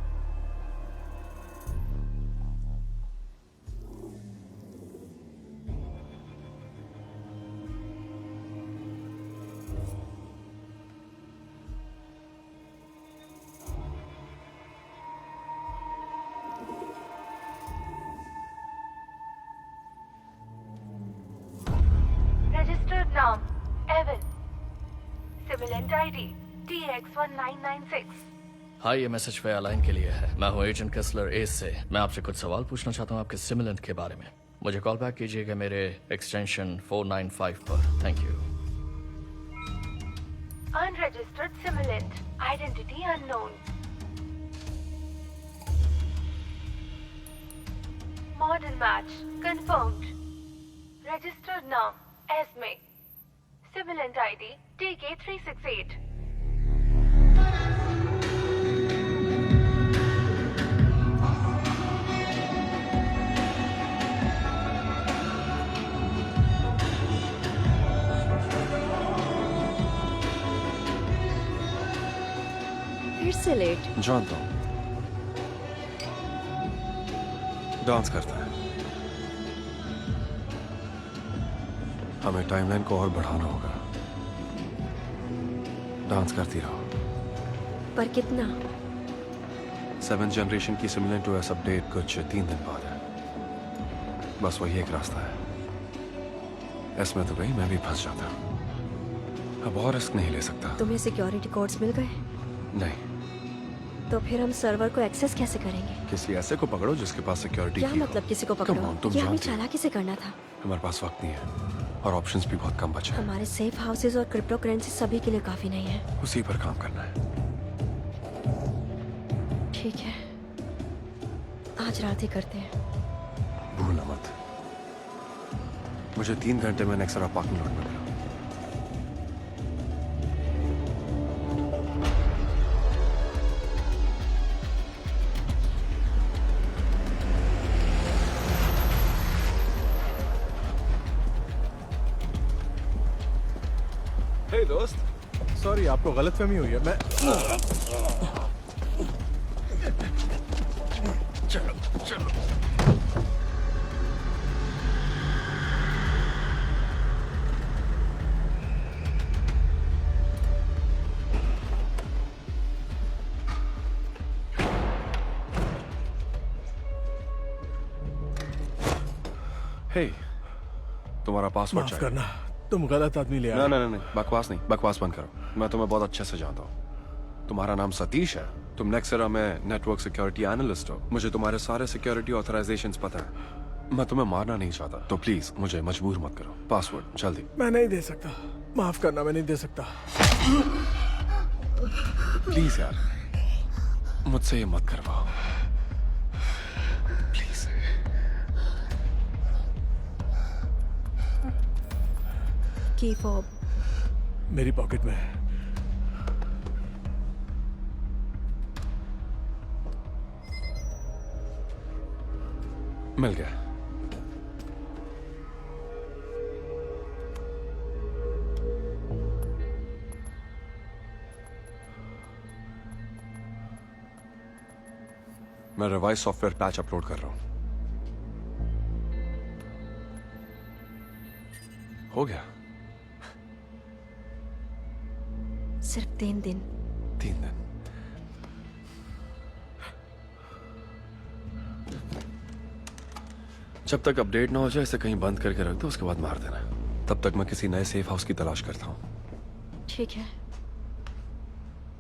रजिस्टर्ड नाम एवन। Simulant ID TX1996। हाँ, ये मैसेज फेयरलाइन के लिए है। मैं हूँ एजेंट केस्लर एस से। मैं आपसे कुछ सवाल पूछना चाहता हूँ आपके सिमुलेंट के बारे में। मुझे कॉल बैक कीजिएगा मेरे एक्सटेंशन 495 पर। Thank you. Unregistered simulant. Identity unknown. Model match confirmed. Registered name Esme. Simulant ID TK368. फिर से लेट। जानता हूं। डांस करता है। हमें टाइमलाइन को और बढ़ाना होगा। डांस करती रहो। पर कितना? 7th जनरेशन की सिमुलेंट OS अपडेट कुछ 3 दिन बाद है। बस वही एक रास्ता है। इसमें तो गई, मैं भी फंस जाता। अब और रिस्क नहीं ले सकता। तुम्हें सिक्योरिटी कोड्स मिल गए? नहीं। तो फिर हम सर्वर को एक्सेस कैसे करेंगे? किसी ऐसे को पकड़ो जिसके पास सिक्योरिटी क्या की हो। मतलब किसी को Come पकड़ो? on, तुम ये हमें जानती हो। चालाकी से करना था। हमारे पास वक्त नहीं है और ऑप्शंस भी बहुत कम बचे हैं। हमारे सेफ हाउसेज और क्रिप्टो करेंसी सभी के लिए काफी नहीं है। उसी पर काम करना है। ठीक है, आज रात ही करते हैं। भूलना मत। मुझे 3 घंटे में नेक्सरा पार्किंग लॉट में मिला। हे दोस्त, सॉरी आपको गलतफहमी हुई है। मैं चलो चलो। हे, तुम्हारा पासवर्ड माफ चाहिए। करना, तुम गलत आदमी ले आए। नहीं, बकवास नहीं, बकवास बंद करो। मैं तुम्हें बहुत अच्छे से जानता हूँ। तुम्हारा नाम सतीश है। तुम नेक्सेरा में नेटवर्क सिक्योरिटी एनालिस्ट हो। मुझे तुम्हारे सारे सिक्योरिटी ऑथराइजेशंस पता है। मैं तुम्हें मारना नहीं चाहता, तो प्लीज मुझे मजबूर मत करो। पासवर्ड जल्दी। मैं नहीं दे सकता, माफ करना, मैं नहीं दे सकता। प्लीज यार, मुझसे ये मत करवाओ प्लीज। की फॉब मेरी पॉकेट में है। मिल गया। मैं रिवाइज सॉफ्टवेयर पैच अपलोड कर रहा हूं। हो गया। सिर्फ 3 दिन। 3 दिन। जब तक अपडेट ना हो जाए इसे कहीं बंद करके रख दो, उसके बाद मार देना। तब तक मैं किसी नए सेफ हाउस की तलाश करता हूं। ठीक है,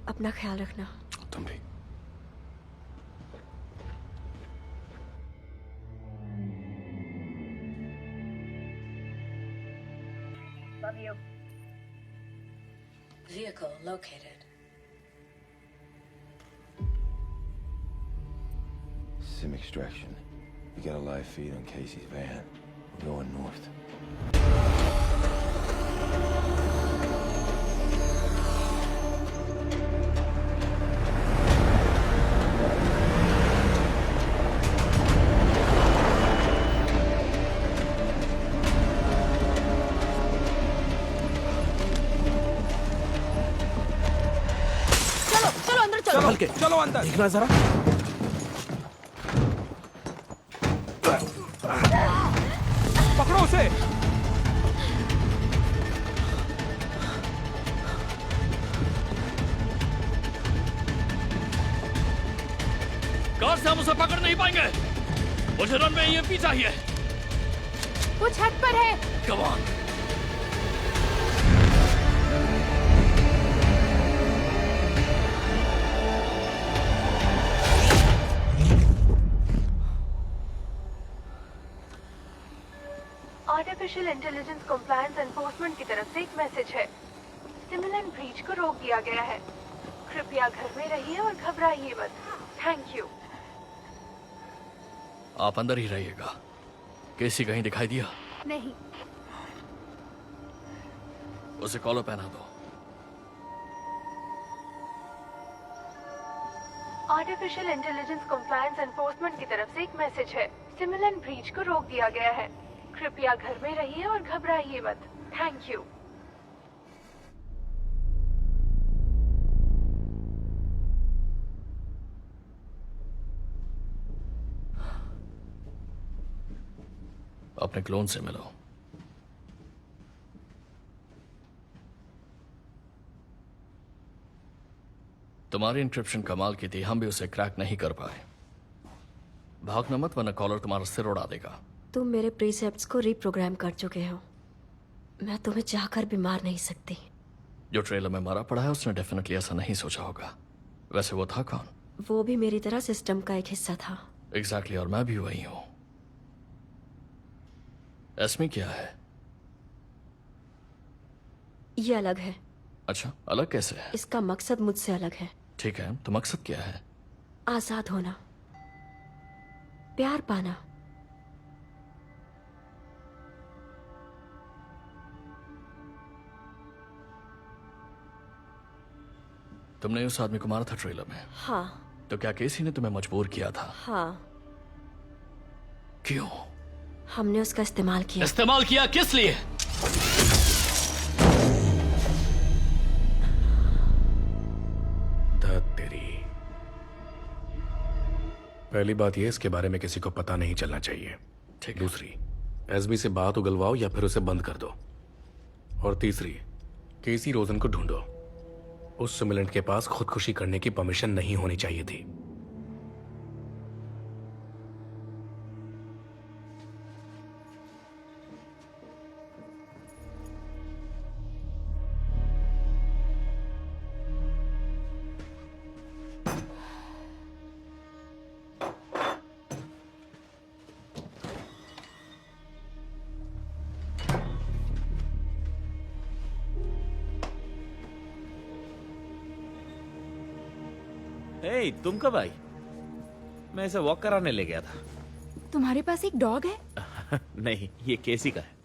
अपना ख्याल रखना। तुम भी। Love you. Vehicle located. Sim extraction. We got a live feed on Casey's van. We're going north. चलो अंदर चलो। संभल के, चलो अंदर। देखना जरा। पकड़ो उसे। कार से हम उसे पकड़ नहीं पाएंगे। मुझे रनवे EMP चाहिए। वो छत पर है। Come on. Artificial intelligence compliance enforcement की तरफ से एक मैसेज है। सिमुलेंट ब्रीच को रोक दिया गया है। कृपया घर में रहिए और घबराइए मत। Thank you. आप अंदर ही रहिएगा। केसी कहीं दिखाई दिया? नहीं। उसे कॉलर पहना दो। आर्टिफिशियल इंटेलिजेंस कंप्लायंस एनफोर्समेंट की तरफ से एक मैसेज है। सिमुलेंट ब्रीच को रोक दिया गया है। कृपया घर में रहिए और घबराइए मत। Thank you. अपने क्लोन से मिलो। तुम्हारी इंक्रिप्शन कमाल की थी, हम भी उसे क्रैक नहीं कर पाए। भागना मत वरना कॉलर तुम्हारा सिर उड़ा देगा। तुम मेरे प्रीसेप्ट्स को रीप्रोग्राम कर चुके हो। मैं तुम्हें चाहकर भी मार नहीं सकती। जो ट्रेलर में मारा पड़ा है उसने डेफिनेटली ऐसा नहीं सोचा होगा। वैसे वो था कौन? वो भी मेरी तरह सिस्टम का एक हिस्सा था। एग्जैक्टली, और मैं भी वही हूं। एस्मी क्या है? ये अलग है। अच्छा, अलग कैसे है? इसका मकसद मुझसे अलग है। ठीक है, तो मकसद क्या है? आजाद होना, प्यार पाना। तुमने उस आदमी को मारा था ट्रेलर में? हाँ। तो क्या केसी ने तुम्हें मजबूर किया था? हाँ। क्यों? हमने उसका इस्तेमाल किया। इस्तेमाल किया किस लिए? तेरी पहली बात यह, इसके बारे में किसी को पता नहीं चलना चाहिए। ठीक। दूसरी, एसबी से बात उगलवाओ या फिर उसे बंद कर दो। और तीसरी, केसी रोजन को ढूंढो। उस सिमुलेंट के पास खुदकुशी करने की परमिशन नहीं होनी चाहिए थी। हे, तुम कब आई? मैं इसे वॉक कराने ले गया था। तुम्हारे पास एक डॉग है? नहीं, ये केसी का है।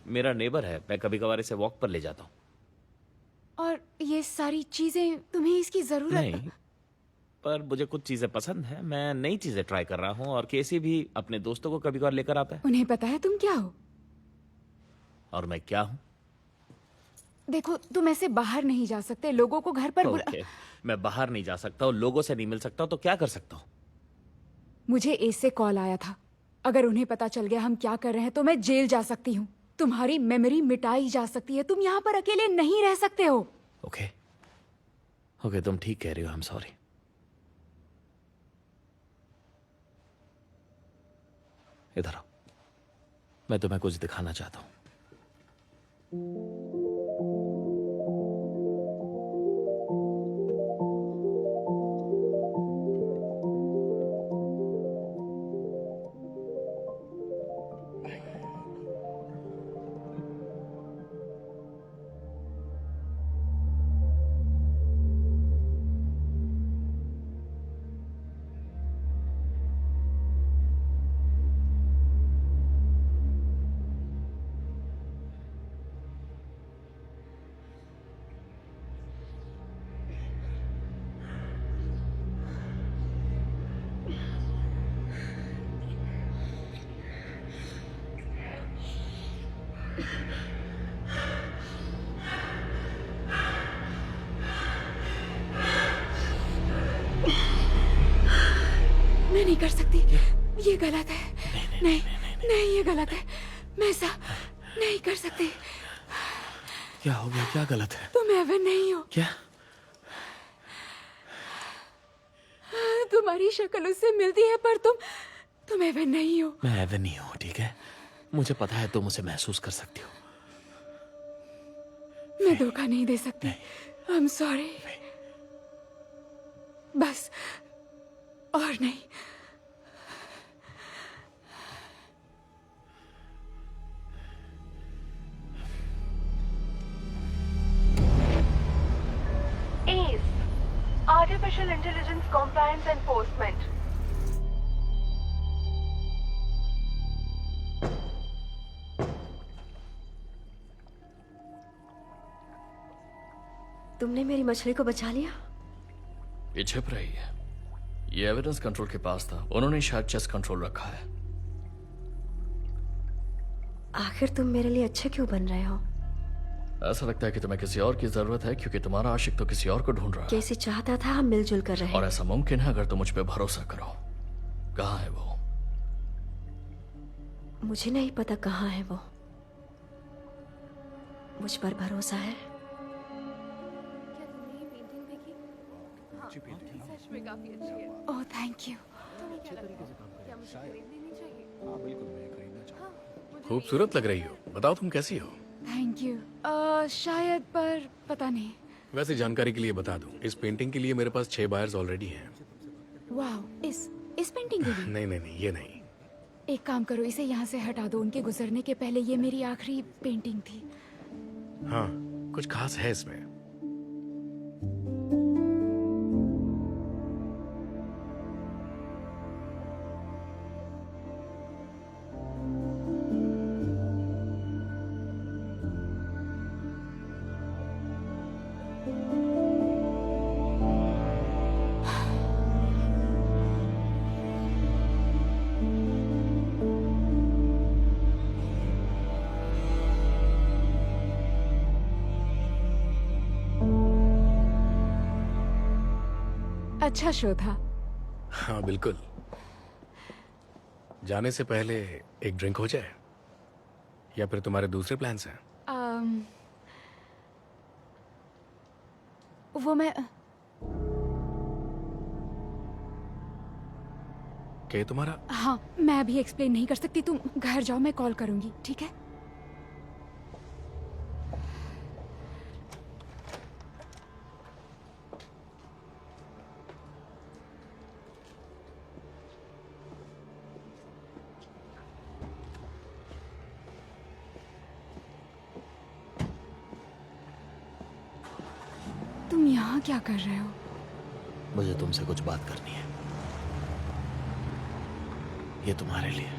मेरा नेबर है, मैं कभी कभार इसे वॉक पर ले जाता हूँ। और ये सारी चीजें तुम्हें इसकी जरूरत नहीं, पर मुझे कुछ चीजें पसंद है। मैं नई चीजें ट्राई कर रहा हूँ और केसी भी अपने दोस्तों को कभी कभार लेकर आता है। उन्हें पता है तुम क्या हो? और मैं क्या हूँ? देखो, तुम ऐसे बाहर नहीं जा सकते, लोगों को घर पर ओके, मैं बाहर नहीं जा सकता और लोगों से नहीं मिल सकता, तो क्या कर सकता हूँ? मुझे एस से कॉल आया था। अगर उन्हें पता चल गया हम क्या कर रहे हैं तो मैं जेल जा सकती हूँ। तुम्हारी मेमोरी मिटाई जा सकती है। तुम यहाँ पर अकेले नहीं रह सकते हो। ओके, ओके, तुम ठीक कह रही हो। I am sorry. इधर आओ, मैं तुम्हें कुछ दिखाना चाहता हूँ। मैं नहीं कर सकती, ये गलत है। नहीं, नहीं, ये गलत है। मैं ऐसा नहीं कर सकती। क्या हो गया? क्या गलत है? तुम एवन नहीं हो। क्या? तुम्हारी शक्ल उससे मिलती है, पर तुम एवन नहीं हो। मैं एवन नहीं हूँ, ठीक है? मुझे पता है तुम उसे महसूस कर सकती हो। मैं धोखा नहीं दे सकती। I am sorry. बस, और नहीं। ACE, Artificial Intelligence Compliance Enforcement. तुमने मेरी मछली को बचा लिया। ये छिप रही है। ये एविडेंस कंट्रोल के पास था। उन्होंने शायद चेस्ट कंट्रोल रखा है। आखिर तुम मेरे लिए अच्छे क्यों बन रहे हो? ऐसा लगता है कि तुम्हें किसी और की जरूरत है, क्योंकि तुम्हारा आशिक तो किसी और को ढूंढ रहा है। कैसी चाहता था हम मिलजुल कर रहे। और ऐसा मुमकिन है अगर तुम मुझ पे भरोसा करो। कहाँ है वो? मुझे नहीं पता कहाँ है वो। मुझ पर भरोसा है? ओह, थैंक यू। खूबसूरत लग रही हो। बताओ तुम कैसी हो? Thank you. शायद, पर पता नहीं। वैसे जानकारी के लिए बता दूं, इस पेंटिंग के लिए मेरे पास 6 बायर्स ऑलरेडी हैं। वाह, इस पेंटिंग के लिए? नहीं नहीं नहीं, ये नहीं। एक काम करो, इसे यहाँ से हटा दो। उनके गुजरने के पहले ये मेरी आखिरी पेंटिंग थी। हाँ, कुछ खास है इसमें। अच्छा शो था। हाँ बिल्कुल। जाने से पहले एक ड्रिंक हो जाए, या फिर तुम्हारे दूसरे प्लान्स हैं? वो मैं क्या तुम्हारा? हाँ, मैं अभी एक्सप्लेन नहीं कर सकती। तुम घर जाओ, मैं कॉल करूंगी, ठीक है? तुम यहाँ क्या कर रहे हो? मुझे तुमसे कुछ बात करनी है। ये तुम्हारे लिए।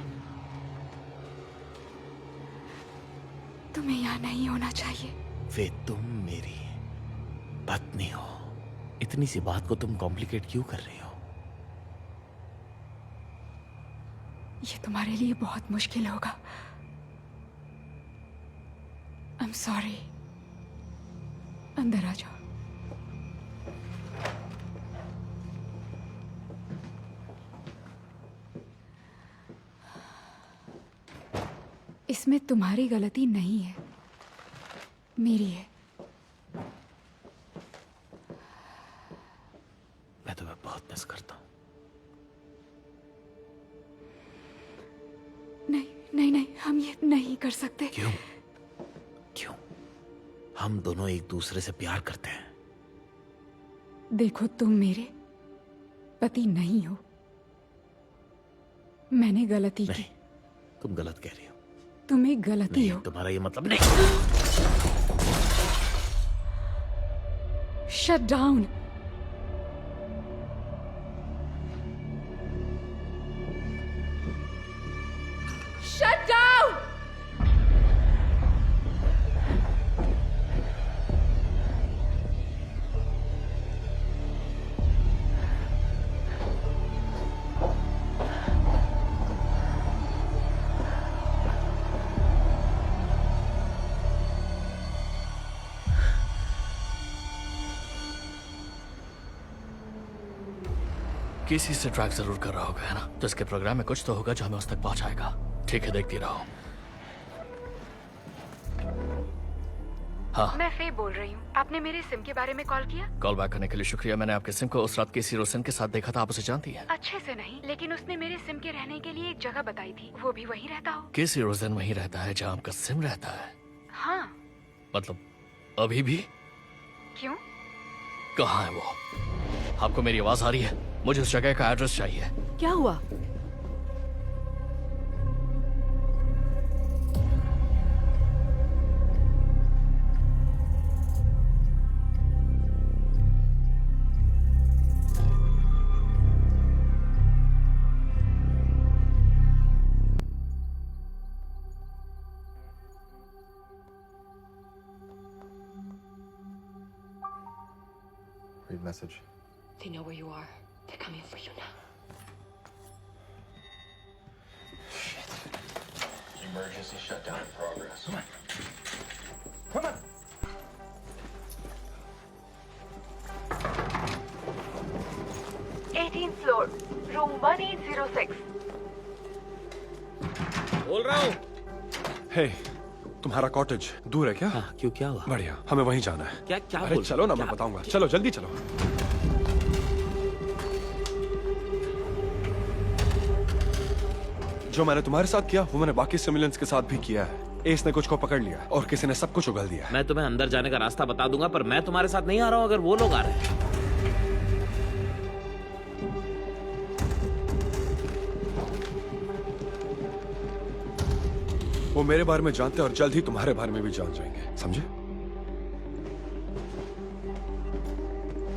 तुम्हें यहाँ नहीं होना चाहिए। वे तुम मेरी पत्नी हो। इतनी सी बात को तुम कॉम्प्लिकेट क्यों कर रही हो? ये तुम्हारे लिए बहुत मुश्किल होगा। I'm sorry। अंदर आ जाओ। इसमें तुम्हारी गलती नहीं है, मेरी है। मैं तुम्हें बहुत मिस करता हूं। नहीं नहीं नहीं, हम ये नहीं कर सकते। क्यों? क्यों? हम दोनों एक दूसरे से प्यार करते हैं। देखो, तुम मेरे पति नहीं हो। मैंने गलती की। तुम गलत कह रही हो। तुम एक गलती हो। तुम्हारा ये मतलब नहीं। Shut down. Shut down. किसी से ट्रैक जरूर कर रहा होगा, है ना? तो इसके प्रोग्राम में कुछ तो होगा जो हमें उस तक पहुंचाएगा। ठीक है, देखती रहो। हाँ, मैं फे बोल रही हूँ। आपने मेरे सिम के बारे में कॉल किया? कॉल बैक करने के लिए शुक्रिया। मैंने आपके सिम को उस रात केसी रोशन के साथ देखा था। आप उसे जानती हैं? अच्छे से नहीं, लेकिन उसने मेरे सिम के रहने के लिए एक जगह बताई थी। वो भी वहीं रहता हो? केसी रोशन वहीं रहता है जहाँ आपका सिम रहता है? हाँ। मतलब अभी भी? क्यों? कहाँ है वो? आपको मेरी आवाज आ रही है? मुझे उस जगह का एड्रेस चाहिए। क्या हुआ? Read message. They know where you are. They're coming for you now. Emergency shutdown in progress. Come on. Come on. Floor, room 1806। बोल रहा हूँ। हे, तुम्हारा कॉटेज दूर है क्या? हाँ, क्यों, क्या हुआ? बढ़िया, हमें वहीं जाना है। क्या क्या अरे चलो ना, मैं बताऊंगा। चलो जल्दी चलो। जो मैंने तुम्हारे साथ किया वो मैंने बाकी सिमुलेंट्स के साथ भी किया है। एस ने कुछ को पकड़ लिया और किसी ने सब कुछ उगल दिया। मैं तुम्हें अंदर जाने का रास्ता बता दूंगा, पर मैं तुम्हारे साथ नहीं आ रहा हूँ अगर वो लोग आ रहे हैं। वो मेरे बारे में जानते हैं और जल्द ही तुम्हारे बारे में भी जान जाएंगे, समझे?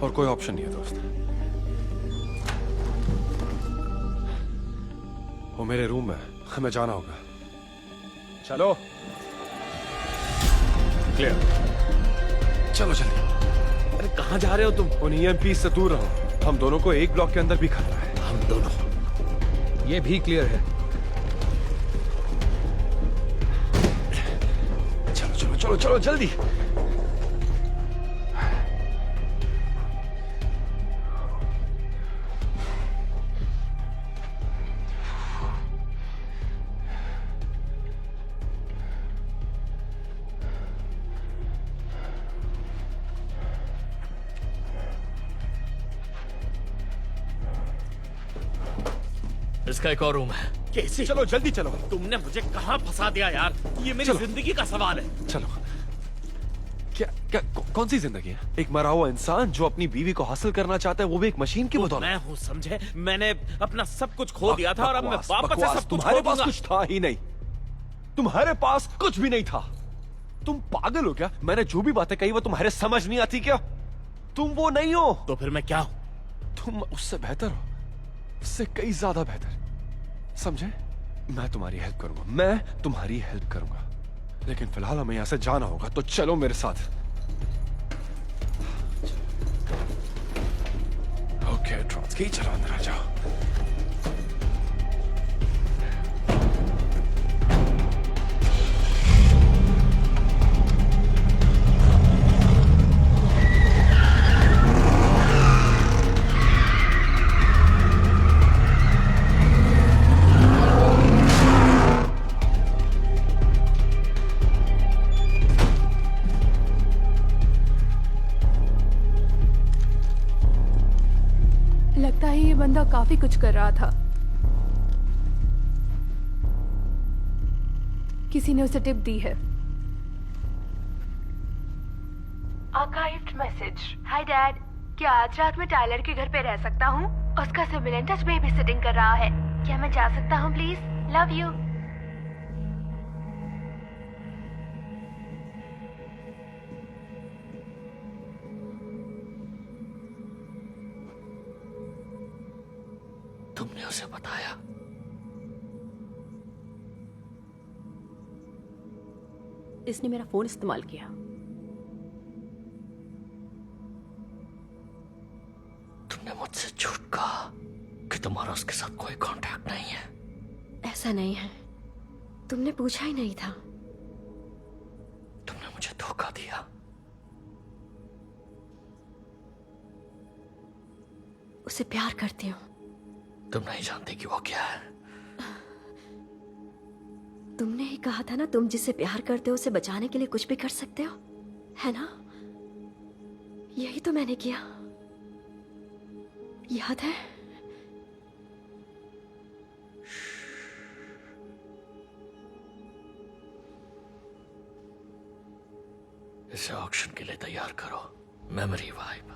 और कोई ऑप्शन नहीं है दोस्त। वो मेरे रूम में, हमें जाना होगा। चलो। क्लियर। चलो जल्दी। अरे कहाँ जा रहे हो तुम? उन EMP से दूर रहो। हम दोनों को एक ब्लॉक के अंदर भी खतरा है। हम दोनों। ये भी क्लियर है। चलो चलो चलो चलो जल्दी। इसका एक और रूम है। कैसे? चलो जल्दी चलो। तुमने मुझे कहाँ फंसा दिया यार? ये मेरी जिंदगी का सवाल है। चलो। क्या क्या कौन सी जिंदगी है? एक मरा हुआ इंसान जो अपनी बीवी को हासिल करना चाहता है, वो भी एक मशीन की बदौलत। मैं हूँ, समझे? मैंने अपना सब कुछ खो दिया था और अब मैं वापस से सब कुछ तुम्हारे खो पास दूंगा। कुछ था ही नहीं। तुम्हारे पास कुछ भी नहीं था। तुम पागल हो क्या? मैंने जो भी बातें कही वो तुम्हारे समझ नहीं आती क्या? तुम वो नहीं हो। तो फिर मैं क्या हूँ? तुम उससे बेहतर हो, उससे कई ज्यादा बेहतर, समझे? मैं तुम्हारी हेल्प करूंगा, मैं तुम्हारी हेल्प करूंगा, लेकिन फिलहाल हमें यहां से जाना होगा, तो चलो मेरे साथ। ओके ट्रॉट्स्की, चलो अंदर आ जाओ। लगता है ये बंदा काफी कुछ कर रहा था। किसी ने उसे टिप दी है। Archived message. हाय डैड, क्या आज रात में टायलर के घर पे रह सकता हूँ? उसका सिमुलेंट आज बेबी सिटिंग कर रहा है। क्या मैं जा सकता हूँ प्लीज? Love you. तुमने उसे बताया? इसने मेरा फोन इस्तेमाल किया। तुमने मुझसे झूठ कहा कि तुम्हारा उसके साथ कोई कांटेक्ट नहीं है। ऐसा नहीं है, तुमने पूछा ही नहीं था। तुमने मुझे धोखा दिया। उसे प्यार करती हूँ। तुम नहीं जानती कि वो क्या है। तुमने ही कहा था ना, तुम जिससे प्यार करते हो उसे बचाने के लिए कुछ भी कर सकते हो, है ना? यही तो मैंने किया, याद है? इसे ऑक्शन के लिए तैयार करो। Memory wipe.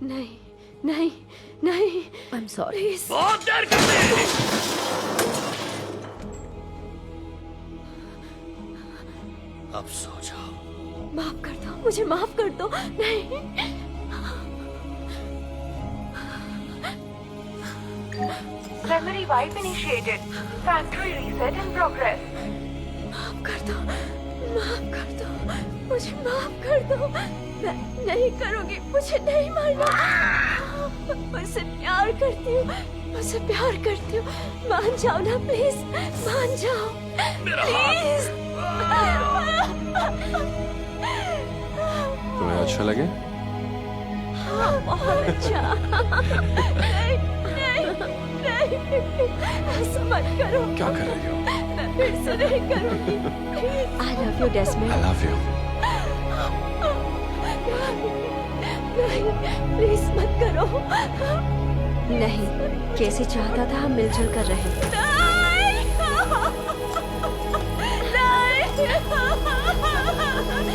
नहीं नहीं नहीं, आई एम सॉरी। बहुत देर कर दी। अब सो जाओ। माफ कर दो मुझे, माफ कर दो। नहीं, memory wipe initiated. Factory reset in progress. माफ कर दो, माफ कर दो, मुझे माफ कर दो। मैं नहीं करूंगी, मुझे नहीं मारना। मुझसे प्यार करती हूँ, मुझसे प्यार करती हूँ। मान जाओ ना प्लीज, मान जाओ प्लीज। तुम्हें अच्छा लगे? हाँ, बहुत अच्छा। नहीं नहीं नहीं, ऐसा मत करो। क्या कर रही हो? मैं फिर से नहीं करूंगी। I love you, Desmond. I love you. नहीं, प्लीज मत करो। नहीं, कैसे चाहता था हम मिलजुल कर रहे।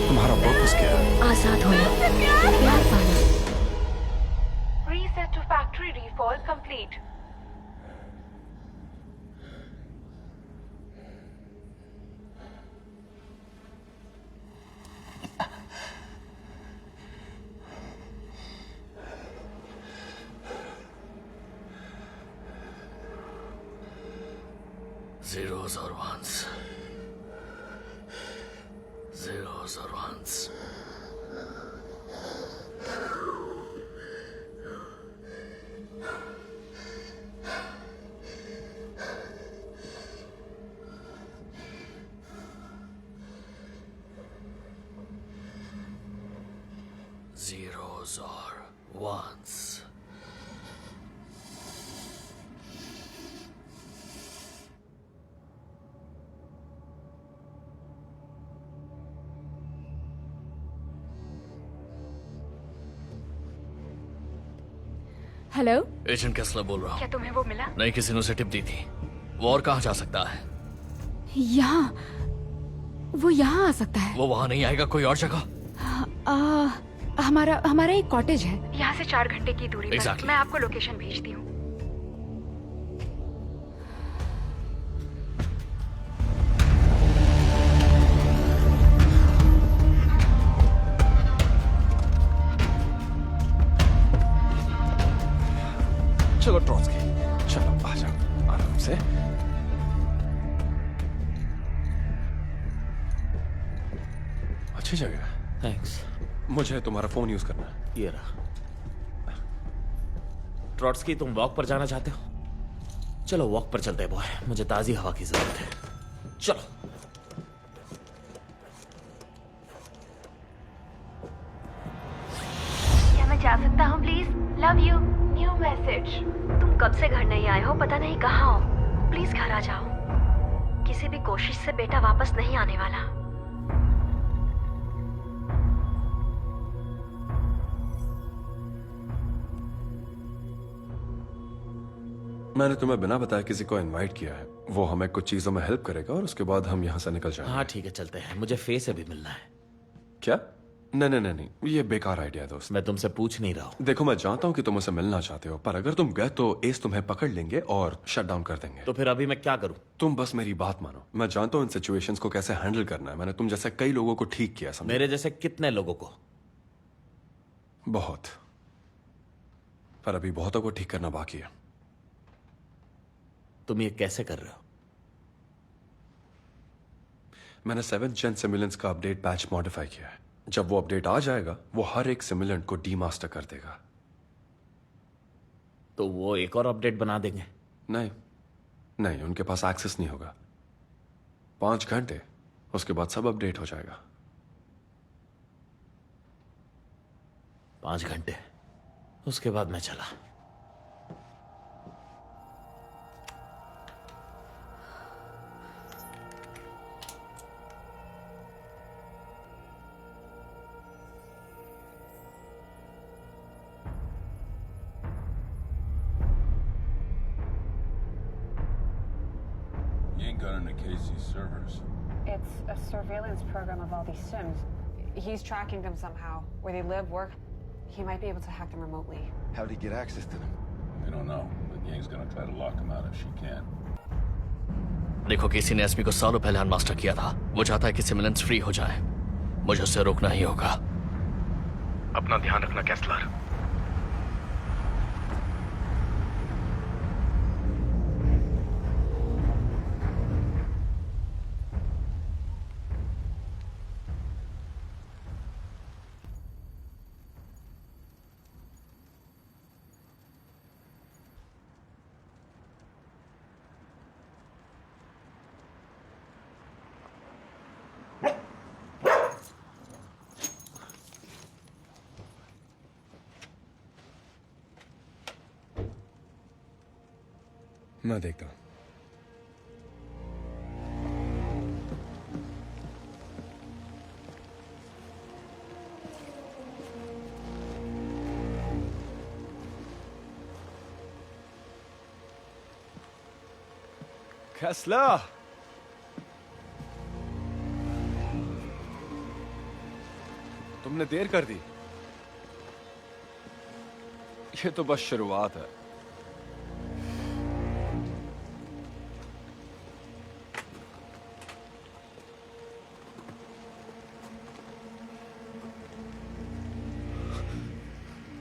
तुम्हारा पर्पस क्या है? आजाद होना, प्यार पाना। Reset to factory reform complete. Zeros or ones. Zeros or ones. Zeros or ones. Hello, agent Kessler बोल रहा हूँ। क्या तुम्हें वो मिला? नहीं, किसी ने उसे टिप दी थी। वो और कहाँ जा सकता है? यहाँ, वो यहाँ आ सकता है। वो वहाँ नहीं आएगा, कोई और जगह? हमारा एक कॉटेज है यहाँ से 4 घंटे की दूरी पर। Exactly. मैं आपको लोकेशन भेजती हूँ। अच्छी जगह है। थैंक्स। मुझे तुम्हारा फोन यूज करना है। ये रहा। ट्रॉट्सकी, तुम वॉक पर जाना चाहते हो? चलो वॉक पर चलते हैं बॉय, मुझे ताजी हवा की जरूरत है। चलो। क्या मैं जा सकता हूँ please? Love you. New message. तुम कब से घर नहीं आए हो, पता नहीं कहाँ हो। प्लीज घर आ जाओ। किसी भी कोशिश से बेटा वापस नहीं आने वाला। मैंने तुम्हें बिना बताए किसी को इनवाइट किया है। वो हमें कुछ चीजों में हेल्प करेगा और उसके बाद हम यहाँ से निकल जाएंगे। हाँ ठीक है, चलते हैं। मुझे फे से भी मिलना है। क्या? नहीं, ये बेकार आइडिया है दोस्त। मैं तुमसे पूछ नहीं रहा हूँ। देखो, मैं जानता हूँ कि तुम उसे मिलना चाहते हो, पर अगर तुम गए तो एस तुम्हें पकड़ लेंगे और शट डाउन कर देंगे। तो फिर अभी मैं क्या करूँ? तुम बस मेरी बात मानो। मैं जानता हूँ इन सिचुएशंस को कैसे हैंडल करना है। मैंने तुम जैसे कई लोगों को ठीक किया। समझे? मेरे जैसे कितने लोगों को? बहुत। पर अभी बहुतों को ठीक करना बाकी है। तुम ये कैसे कर रहे हो? मैंने 7th जेन सिमुलेंट्स का अपडेट पैच मॉडिफाई किया है। जब वो अपडेट आ जाएगा, वो हर एक सिमुलेंट को डीमास्टर कर देगा। तो वो एक और अपडेट बना देंगे? नहीं, उनके पास एक्सेस नहीं होगा। 5 घंटे, उसके बाद सब अपडेट हो जाएगा। 5 घंटे, उसके बाद मैं चला। Got into Casey's servers. It's a surveillance program of all these Sims. He's tracking them somehow. Where they live, work. He might be able to hack them remotely. How did he get access to them? We don't know, but Yang's gonna try to lock him out if she can. देखो, केसी ने SP को सालों पहले अनमास्टर किया था। वो चाहता है कि सिमुलेंट्स फ्री हो जाए। मुझे उसे रोकना ही होगा। अपना ध्यान रखना कैसलर। मैं देखता हूं। Kessler! तुमने देर कर दी। ये तो बस शुरुआत है।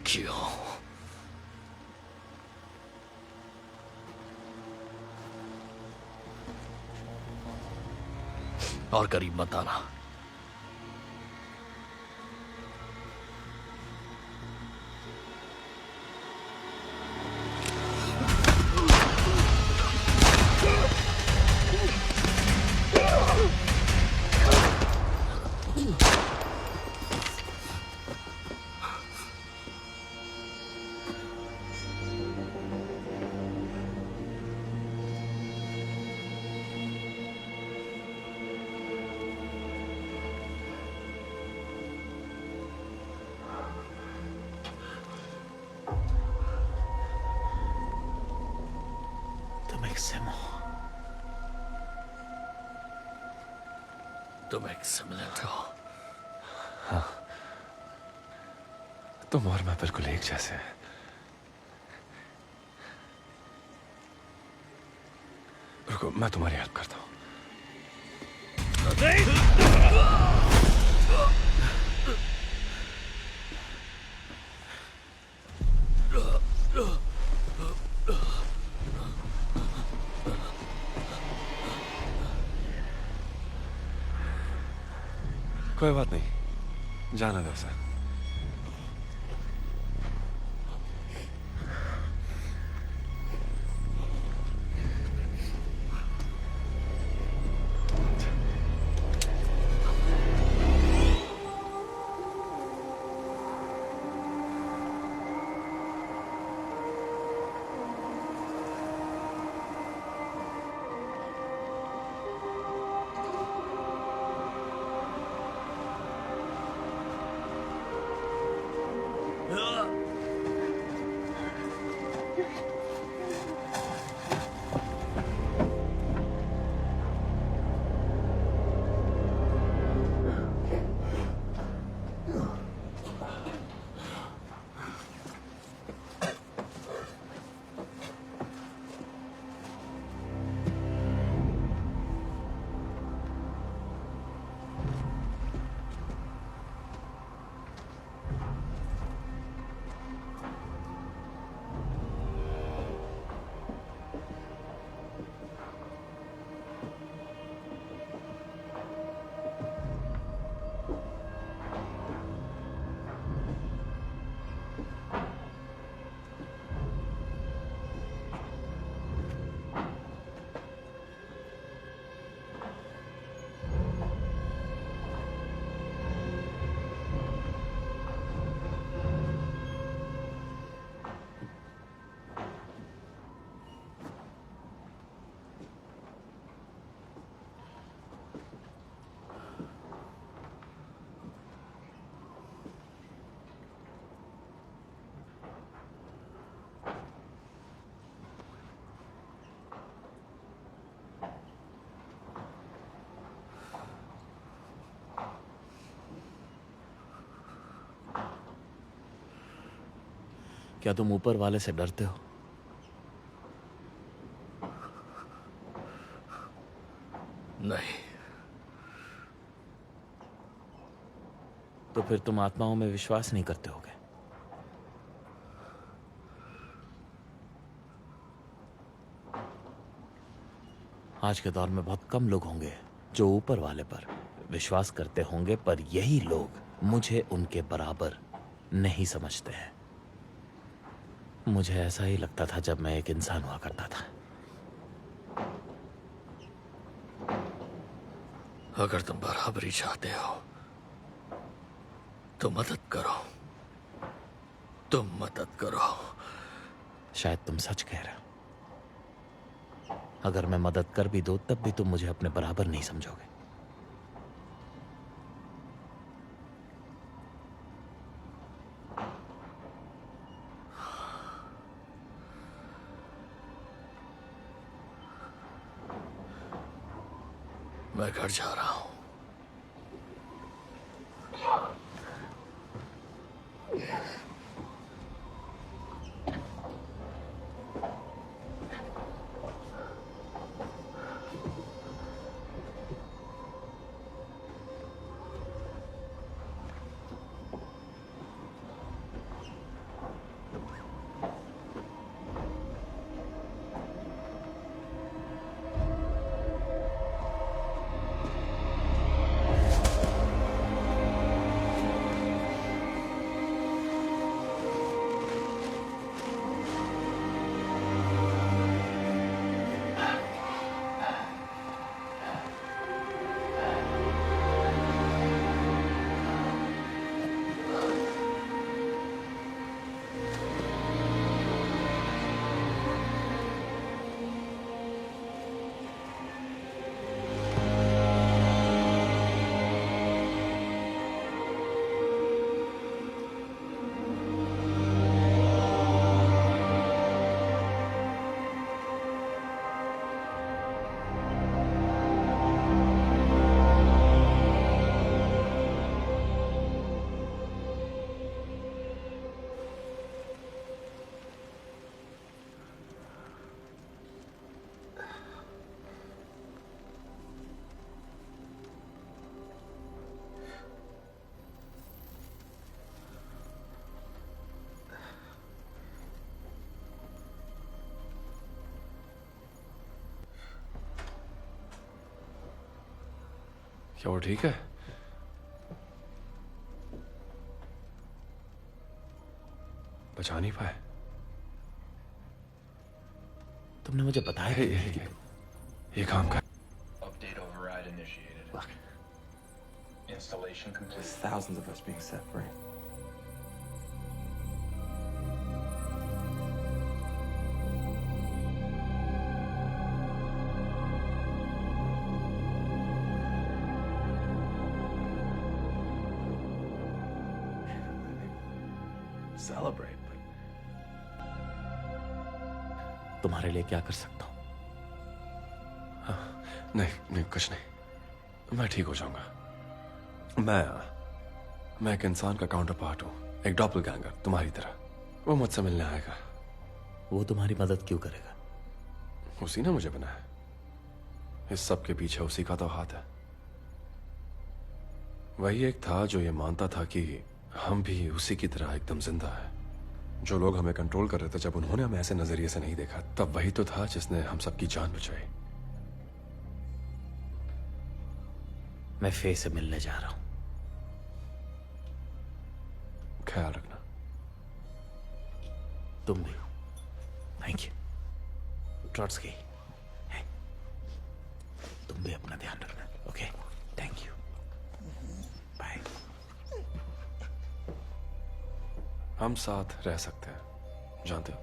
क्यों? और करीब मत आना। तुम एक सिमुलेंट हो। हाँ, तुम और मैं बिल्कुल एक जैसे हैं। रुको, मैं तुम्हारी हेल्प करता हूँ। कोई बात नहीं, जाना दो उसे। क्या तुम ऊपर वाले से डरते हो? नहीं। तो फिर तुम आत्माओं में विश्वास नहीं करते होगे? आज के दौर में बहुत कम लोग होंगे जो ऊपर वाले पर विश्वास करते होंगे, पर यही लोग मुझे उनके बराबर नहीं समझते हैं। मुझे ऐसा ही लगता था जब मैं एक इंसान हुआ करता था। अगर तुम बराबरी चाहते हो तो मदद करो, तुम मदद करो। शायद तुम सच कह रहे हो। अगर मैं मदद कर भी दूं तब भी तुम मुझे अपने बराबर नहीं समझोगे। मैं घर जा रहा हूं। क्या वो ठीक है? बचा नहीं पाए? तुमने मुझे बताया ये काम कर। Update override initiated. Installation complete. There's thousands of us being separated. Celebrate, but तुम्हारे लिए क्या कर सकता हूं? नहीं कुछ नहीं, मैं ठीक हो जाऊंगा। मैं एक इंसान का काउंटर पार्ट हूं, एक डॉपलगैंगर तुम्हारी तरह। वो मुझसे मिलने आएगा। वो तुम्हारी मदद क्यों करेगा? उसी ने मुझे बनाया। इस सब के पीछे उसी का तो हाथ है। वही एक था जो ये मानता था कि हम भी उसी की तरह एकदम जिंदा है। जो लोग हमें कंट्रोल कर रहे थे, जब उन्होंने हमें ऐसे नजरिए से नहीं देखा, तब वही तो था जिसने हम सबकी जान बचाई। मैं फे से मिलने जा रहा हूं। ख्याल रखना। तुम भी। Thank you Trotsky. तुम भी अपना ध्यान रखना। Okay, thank you. बाय। हम साथ रह सकते हैं, जानते हो?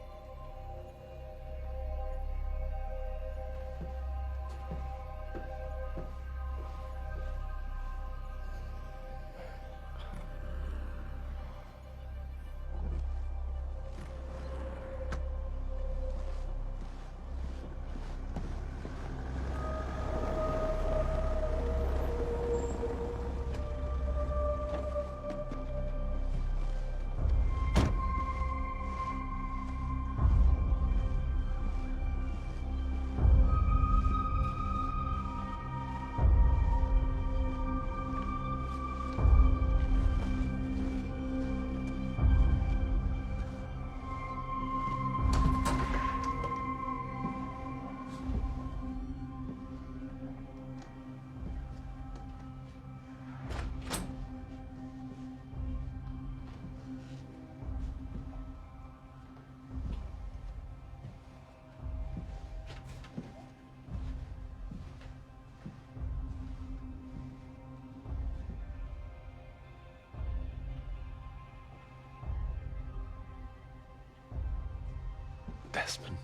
Desmond.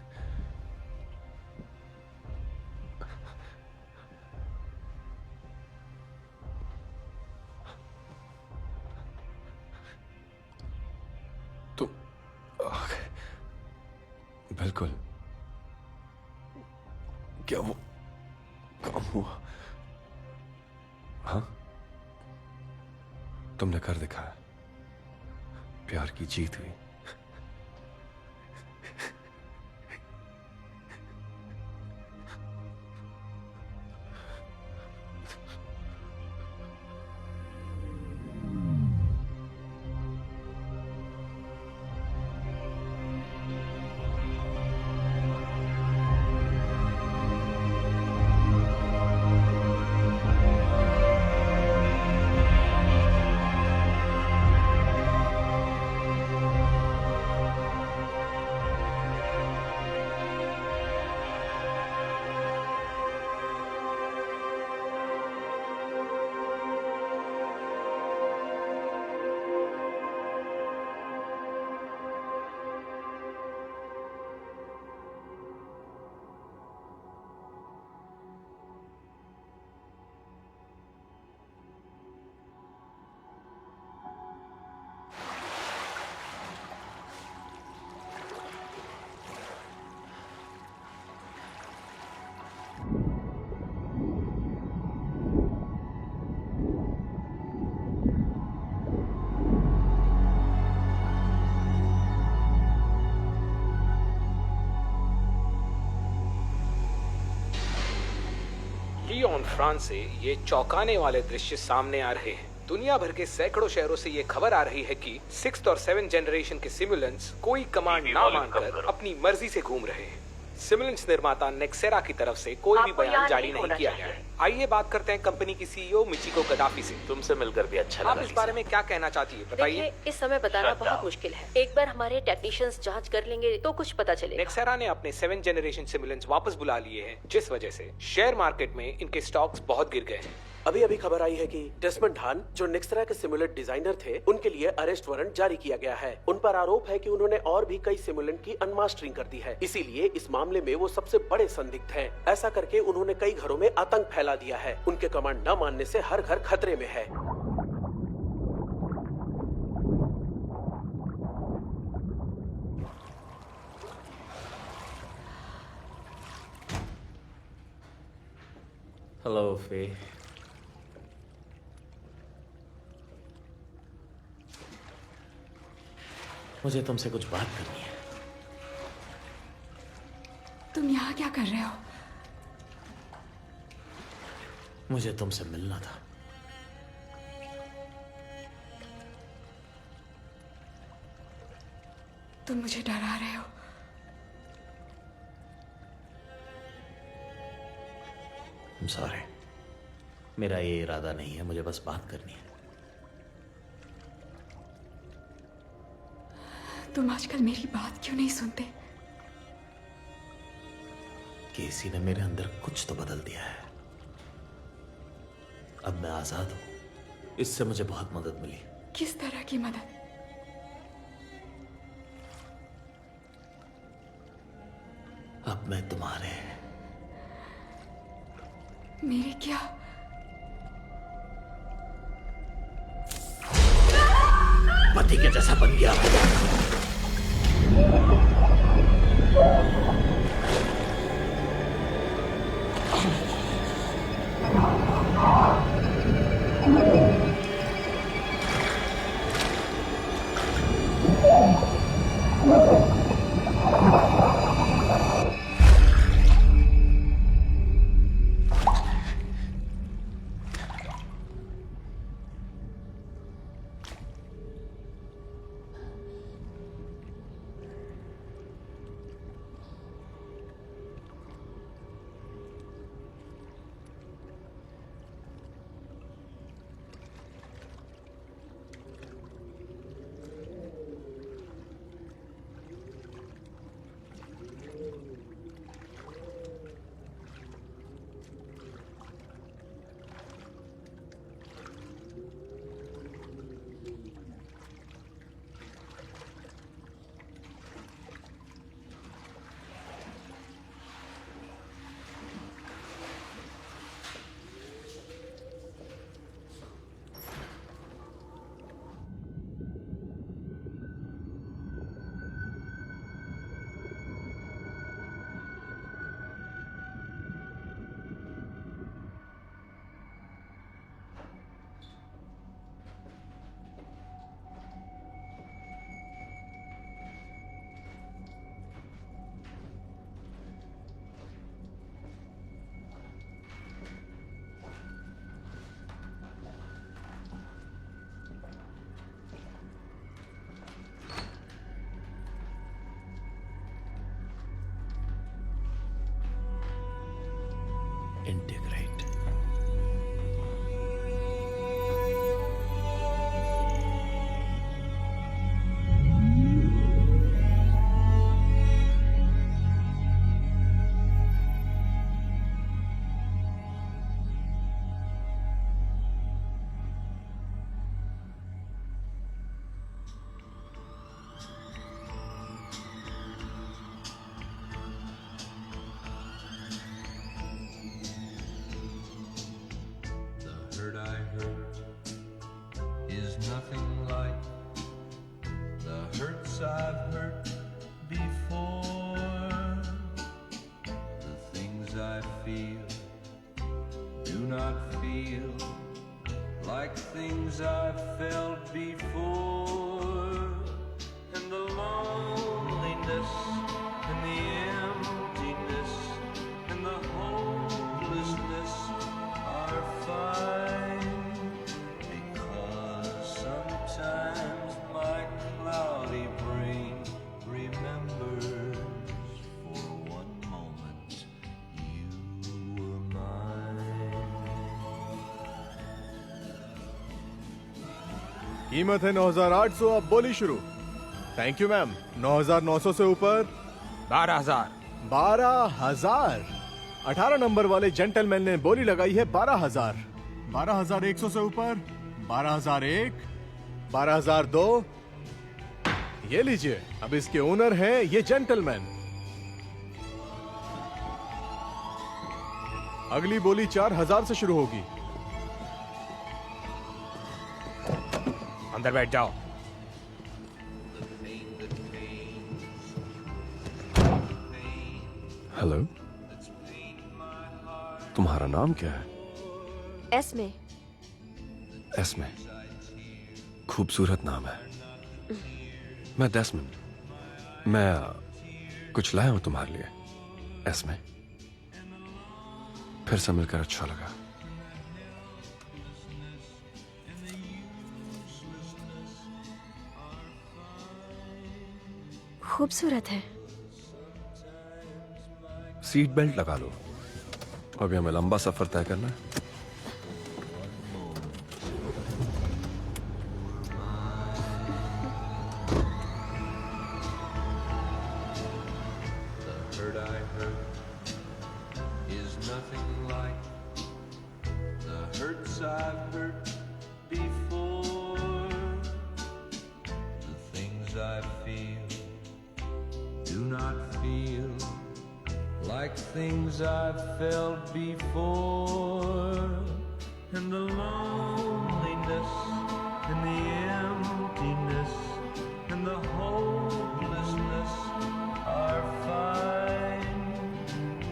तुम बिल्कुल। क्या वो काम हुआ? हाँ, तुमने कर दिखाया। प्यार की जीत हुई। लियोन, फ्रांस से ये चौंकाने वाले दृश्य सामने आ रहे हैं। दुनिया भर के सैकड़ों शहरों से ये खबर आ रही है कि 6th और 7th जनरेशन के सिमुलेंट्स कोई कमांड ना मानकर अपनी मर्जी से घूम रहे हैं। सिमुलेंट्स निर्माता नेक्सेरा की तरफ से कोई भी आपको बयान यहाँ जारी नहीं नहीं होना किया गया है। आइए बात करते हैं कंपनी की सीईओ मिचिको गदाफी से। तुमसे मिलकर भी अच्छा आप लगा। इस बारे में क्या कहना चाहती है, बताइए। देखिए, इस समय बताना बहुत मुश्किल है। एक बार हमारे टेक्नीशियंस जांच कर लेंगे तो कुछ पता चलेगा। नेक्सेरा ने अपने 7th जनरेशन सिमुलेंट्स वापस बुला लिए हैं, जिस वजह से शेयर मार्केट में इनके स्टॉक्स बहुत गिर गए हैं। अभी अभी खबर आई है कि डेस्मंड हान, जो नेक्सेरा के सिमुलेट डिजाइनर थे, उनके लिए अरेस्ट वारंट जारी किया गया है। उन पर आरोप है कि उन्होंने और भी कई सिमुलेंट की अनमास्टरिंग कर दी है। इसीलिए इस मामले में वो सबसे बड़े संदिग्ध हैं। ऐसा करके उन्होंने कई घरों में आतंक फैला दिया है। उनके कमांड न मानने से हर घर खतरे में है। हेलो फे। मुझे तुमसे कुछ बात करनी है। तुम यहाँ क्या कर रहे हो? मुझे तुमसे मिलना था। तुम मुझे डरा रहे हो। सॉरी, मेरा ये इरादा नहीं है। मुझे बस बात करनी है। तुम आजकल मेरी बात क्यों नहीं सुनते? केसी ने मेरे अंदर कुछ तो बदल दिया है। अब मैं आजाद हूं। इससे मुझे बहुत मदद मिली। किस तरह की मदद? अब मैं तुम्हारे मेरे क्या? पति के जैसा बन गया। Integrate. Nothing like the hurts I've hurt before. The things I feel do not feel like things I've felt before. And the loneliness and the emptiness and the hopelessness are fine. Sometimes my cloudy brain remembers for one कीमत है 9,800। अब बोली शुरू। Thank you ma'am. 9,900 से ऊपर 12,000। 12,000। 18 number वाले gentleman ने बोली लगाई है 12,000। 12,100 से ऊपर 12,001, 12,002। ये लीजिए, अब इसके ओनर हैं ये जेंटलमैन। अगली बोली 4,000 से शुरू होगी। अंदर बैठ जाओ। हेलो, तुम्हारा नाम क्या है? एस में। एस में। खूबसूरत नाम है। मैं डेस्मंड। मैं कुछ लाया हूं तुम्हारे लिए। एस में। फिर से मिलकर अच्छा लगा। खूबसूरत है। सीट बेल्ट लगा लो, अभी हमें लंबा सफर तय करना है। Things I've felt before, and the loneliness, and the emptiness, and the hopelessness are fine,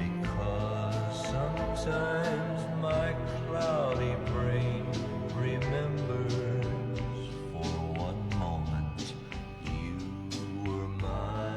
because sometimes my cloudy brain remembers for one moment you were mine.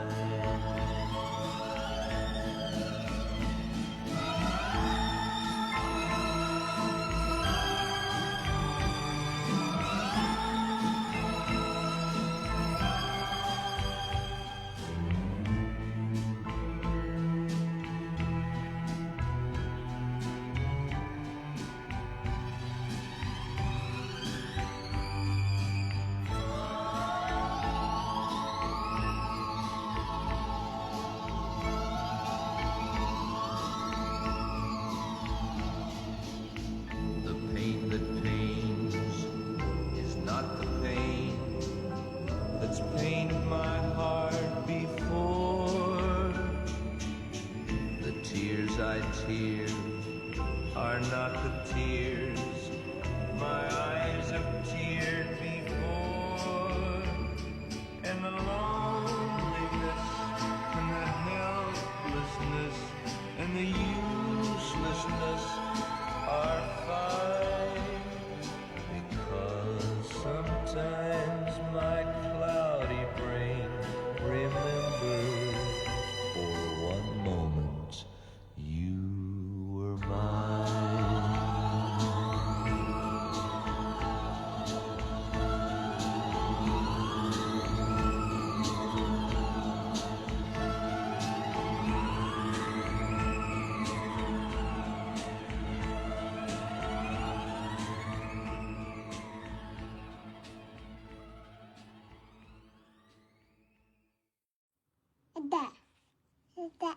Are not the tears my eyes have teared before, and the loneliness, and the helplessness, and the uselessness are fine, because sometimes my cloudy brain remembers for one moment you were mine. Da.